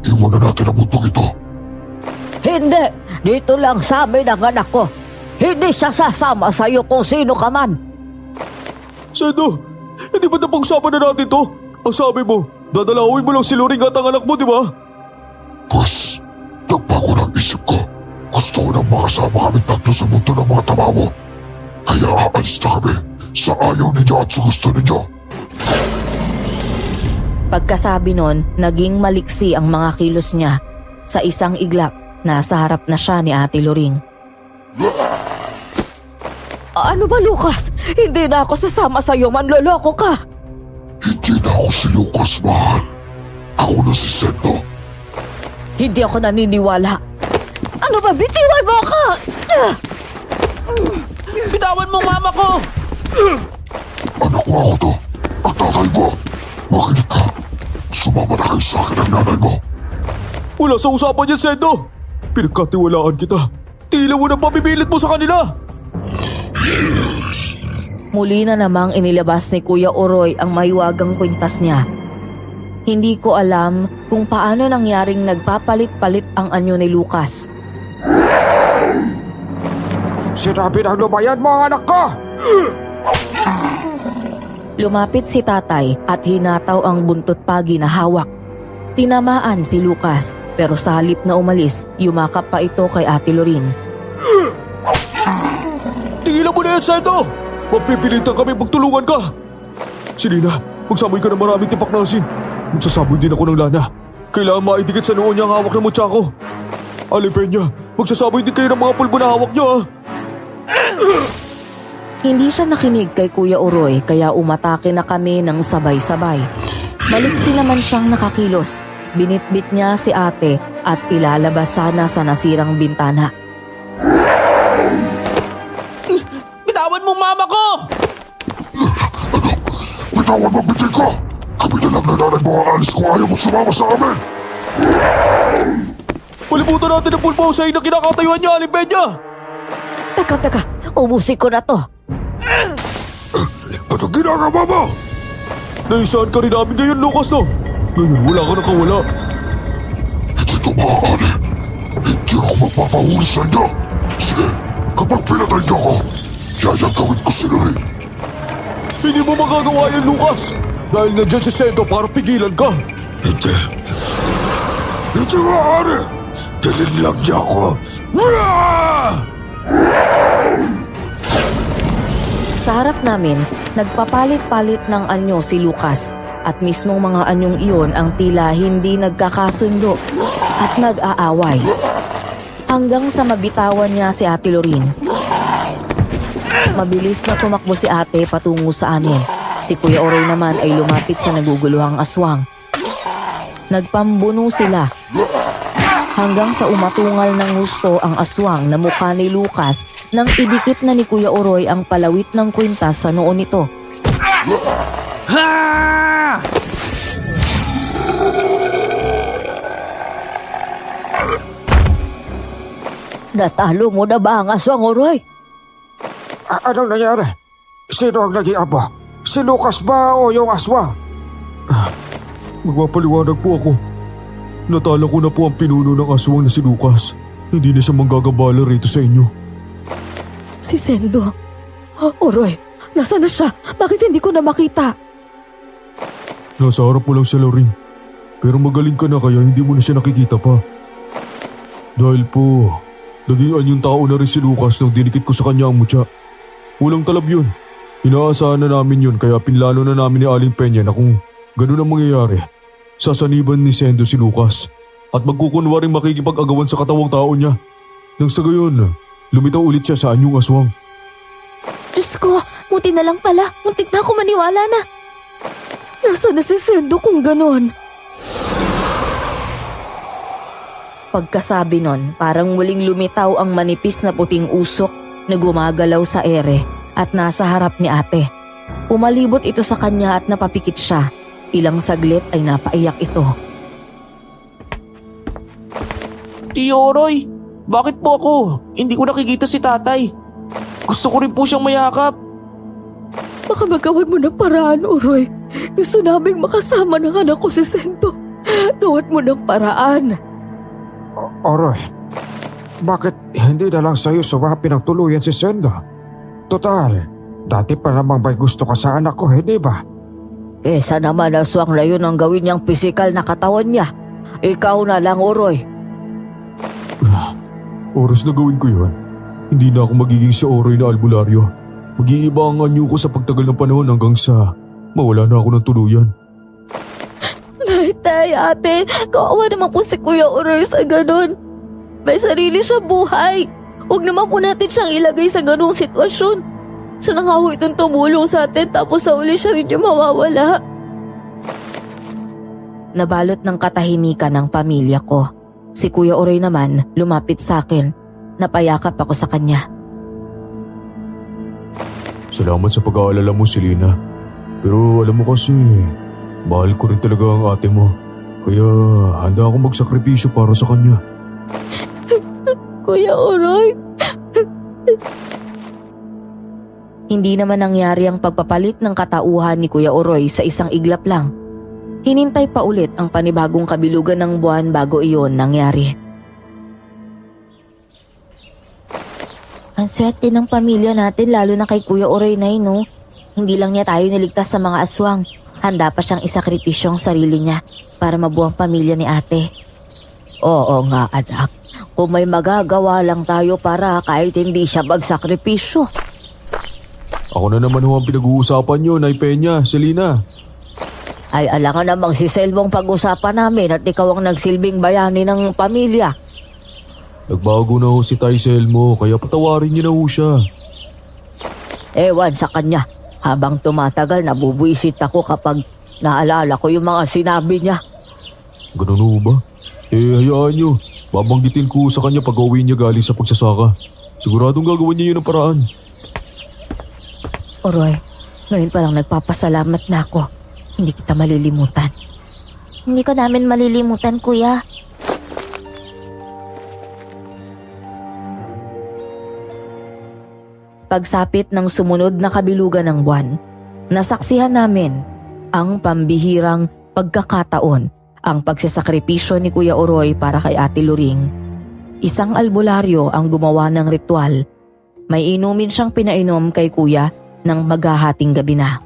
Iwan na natin ang bundok ito. Hindi. Dito lang sa amin ang anak ko. Hindi siya sasama sa iyo kung sino ka man. Sendo, hindi ba napag-usapan na natin to? Ang sabi mo, dadalawin mo lang si Loring at ang anak mo, di ba? Boss, nagbago ng isip ko. Gusto ko nang makasama kami tatlo sa mundo ng mga tama mo. Kaya aalis na kami sa ayaw ninyo at sa gusto ninyo. Pagkasabi nun, naging maliksi ang mga kilos niya. Sa isang iglap, nasa harap na siya ni Ate Loring. Ano ba, Lucas? Hindi na ako sasama sa iyo, manloloko ka. Hindi na ako si Lucas, mahal. Ako na si Sendo. Hindi ako naniniwala. Ano ba? Bitiwan mo ako! Bitawan mo mama ko! Anak ko ako to. At tatay mo. Makinig ka. Sumama na kayo sa akin ang nanay mo. Wala sa usapan yan, Sendo. Pinagkatiwalaan kita. Tila mo na pabibilit mo sa kanila. Muli na namang inilabas ni Kuya Uroy ang mahiwagang kwintas niya. Hindi ko alam kung paano nangyaring nagpapalit-palit ang anyo ni Lucas. Sinabi ng lumayan mo ang anak ko! Lumapit si tatay at hinataw ang buntot pagi na hawak. Tinamaan si Lucas pero sa halip na umalis, yumakap pa ito kay Ate Loring. Tigilan mo na yan, Sendo! Magpipilitan kami magtulungan ka. Silina, magsamoy ka ng maraming tipak na asin. Magsasaboy din ako ng lana. Kailangan maidikit sa noo niya ang hawak ng mutya ko. Alipenya, magsasaboy din kayo ng mga pulbo na hawak niyo, ha? Hindi siya nakinig kay Kuya Uroy kaya umatake na kami ng sabay-sabay. Maliksi naman siyang nakakilos. Binitbit niya si ate at ilalabas sana sa nasirang bintana. Bitawan mo mama ko! Bitawan mo, bitin ka! Kami na lang nanay mo ang alis kung ayaw mo sumama sa amin! Palibutan natin ang pulbosay na kinakatayuan niya, Aling Peña! Teka, ubusin ko na to. Ano ginagawa mo? Naisahan ka rin namin ngayon, Lucas, no? Ngayon wala ka nakawala. Hindi ito maaari. Hindi ako magpapahuli sa inyo. Sige, kapag pinatay niyo ako, yayagawin ko sila rin. Hindi mo magagawa yan, Lucas! Dahil nandiyan si Sento para pigilan ka. Hindi. Hindi maaari. Nilinlang niya ako. Wah! Sa harap namin, nagpapalit-palit ng anyo si Lucas at mismong mga anyong iyon ang tila hindi nagkakasundo at nag-aaway. Hanggang sa mabitawan niya si Ate Lorin. Mabilis na tumakbo si ate patungo sa amin. Si Kuya Oroy naman ay lumapit sa naguguluhang aswang. Nagpambuno sila. Hanggang sa umatungal ng husto ang aswang na mukha ni Lucas nang idikit na ni Kuya Oroy ang palawit ng kwintas sa noo nito. Natalo mo na ba ang aswang, Oroy? Anong nangyari? Sino ang naging abo? Si Lucas ba o yung aswang? Magpapaliwanag po ako. Natala ko na po ang pinuno ng aswang na si Lucas. Hindi na siya manggagabala rito sa inyo. Si Sendo. Oroy, nasa na siya? Bakit hindi ko na makita? Nasa harap mo lang siya, Loring. Pero magaling ka na kaya hindi mo na siya nakikita pa. Dahil po, naging anyong tao na rin si Lucas nang dinikit ko sa kanya ang mutya. Walang talab yun. Inaasahan na namin yun kaya pinlano na namin ni Aling Peña na kung ganun ang mangyayari, sasaniban ni Sendo si Lucas at magkukunwaring makikipag-agawan sa katawang tao niya. Nang sa gayon, lumitaw ulit siya sa anyong aswang. Diyos ko, buti na lang pala. Muntik na ako maniwala na. Nasaan na si Sendo kung ganon? Pagkasabi nun, parang muling lumitaw ang manipis na puting usok na gumagalaw sa ere at nasa harap ni ate. Umalibot ito sa kanya at napapikit siya. Ilang saglit ay napaiyak ito. Tio Oroy, bakit po ako? Hindi ko nakikita si tatay. Gusto ko rin po siyang mayakap. Baka magawan mo ng paraan, Oroy. Gusto naming makasama ng anak ko si Sendo. Gawat mo ng paraan. Oroy, bakit hindi na lang sa'yo sumapi ng tuluyan si Sendo? Total, dati pa namang may gusto ka sa anak ko, hindi ba? Sa naman aswang na yun ang gawin niyang pisikal na katawan niya. Ikaw na lang, Oroy. Oras na gawin ko yun. Hindi na ako magiging si Oroy na albularyo. Mag-iiba ang anyo ko sa pagtagal ng panahon hanggang sa mawala na ako ng tuluyan. Tay, ate, kawawa naman po si Kuya Oroy sa ganon. May sarili siya buhay. Huwag naman po natin siyang ilagay sa ganong sitwasyon. Siya na nga ho itong tumulong sa atin tapos sa uli siya rin yung mawawala. Nabalot ng katahimikan ng pamilya ko. Si Kuya Oroy naman lumapit sa akin. Napayakap ako sa kanya. Salamat sa pag-aalala mo, Selena. Pero alam mo kasi, mahal ko rin talaga ang ate mo. Kaya handa akong magsakripisyo para sa kanya. Kuya Oroy. Hindi naman nangyari ang pagpapalit ng katauhan ni Kuya Oroy sa isang iglap lang. Hinintay pa ulit ang panibagong kabilugan ng buwan bago iyon nangyari. Ang swerte ng pamilya natin lalo na kay Kuya Oroy na no. Hindi lang niya tayo niligtas sa mga aswang. Handa pa siyang isakripisyo ang sarili niya para mabuang pamilya ni ate. Oo nga, anak. Kung may magagawa lang tayo para kahit hindi siya magsakripisyo. Ako na naman ho ang pinag-uusapan nyo, Nay Peña, Selena. Ay alangan namang si Selvong pag-usapan namin at ikaw ang nagsilbing bayani ng pamilya. Nagbago na ho si Tay Selmo, kaya patawarin niyo na ho siya. Ewan sa kanya. Habang tumatagal, nabubuisit ako kapag naalala ko yung mga sinabi niya. Ganun ho ba? Hayaan nyo. Babanggitin ko sa kanya pag uwi niya galing sa pagsasaka. Siguradong gagawin niya yun ang paraan. Oroy, ngayon pa lang nagpapasalamat na ako. Hindi kita malilimutan. Hindi ko namin malilimutan, kuya. Pagsapit ng sumunod na kabilugan ng buwan, nasaksihan namin ang pambihirang pagkakataon, ang pagsasakripisyo ni Kuya Oroy para kay Ate Luring. Isang albularyo ang gumawa ng ritual. May inumin siyang pinainom kay Kuya ng maghahating gabi na.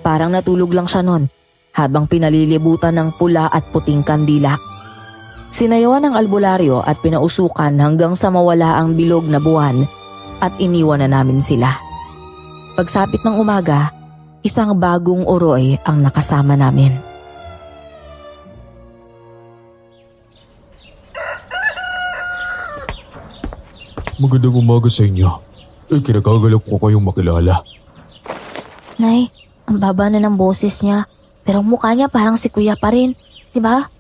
Parang natulog lang siya nun habang pinalilibutan ng pula at puting kandila. Sinayawan ng albularyo at pinausukan hanggang sa mawala ang bilog na buwan at iniwan na namin sila. Pagsapit ng umaga, isang bagong Oroy ang nakasama namin. Magandang umaga sa inyo. Kinagagalap ko kayong makilala. Nay, ang baba na ng boses niya. Pero mukha niya parang si kuya pa rin. Diba?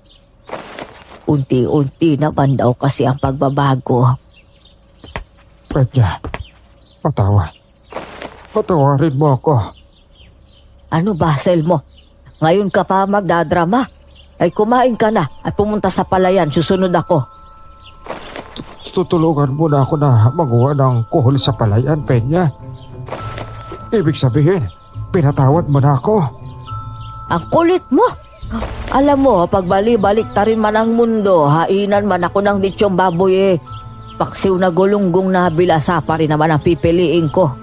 Unti-unti naman daw kasi ang pagbabago. Penya, patawarin mo ako. Ano ba, Selmo? Ngayon ka pa magdadrama? Ay kumain ka na at pumunta sa palayan, susunod ako. Tutulungan mo na ako na manguha ng kuhol sa palayan, Penya. Ibig sabihin, pinatawad mo na ako. Ang kulit mo! Alam mo, pag balik ta rin man ang mundo, hainan man ako ng ditsyong baboy eh. Paksiw na gulunggong na bilasa pa rin naman ang pipiliin ko.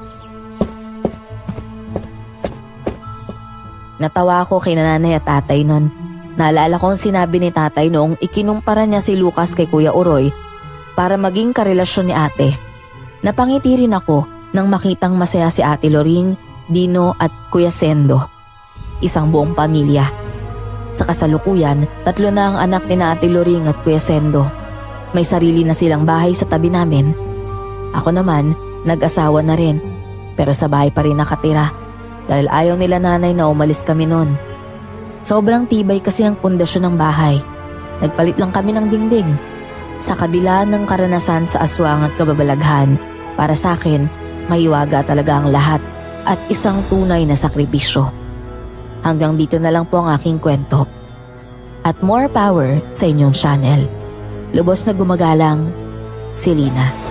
Natawa ako kay nanay at tatay nun. Naalala kong sinabi ni tatay noong ikinumpara niya si Lucas kay Kuya Oroy para maging karelasyon ni ate. Napangiti rin ako nang makitang masaya si Ate Loring, Dino at Kuya Sendo. Isang buong pamilya. Sa kasalukuyan, 3 na ang anak ni Ate Loring at Kuya Sendo. May sarili na silang bahay sa tabi namin. Ako naman, nag-asawa na rin. Pero sa bahay pa rin nakatira dahil ayaw nila nanay na umalis kami noon. Sobrang tibay kasi ng pundasyon ng bahay. Nagpalit lang kami ng dingding. Sa kabila ng karanasan sa aswang at kababalaghan, para sa akin, mahiwaga talaga ang lahat at isang tunay na sakripisyo. Hanggang dito na lang po ang aking kwento. At more power sa inyong channel. Lubos na gumagalang, si Lina.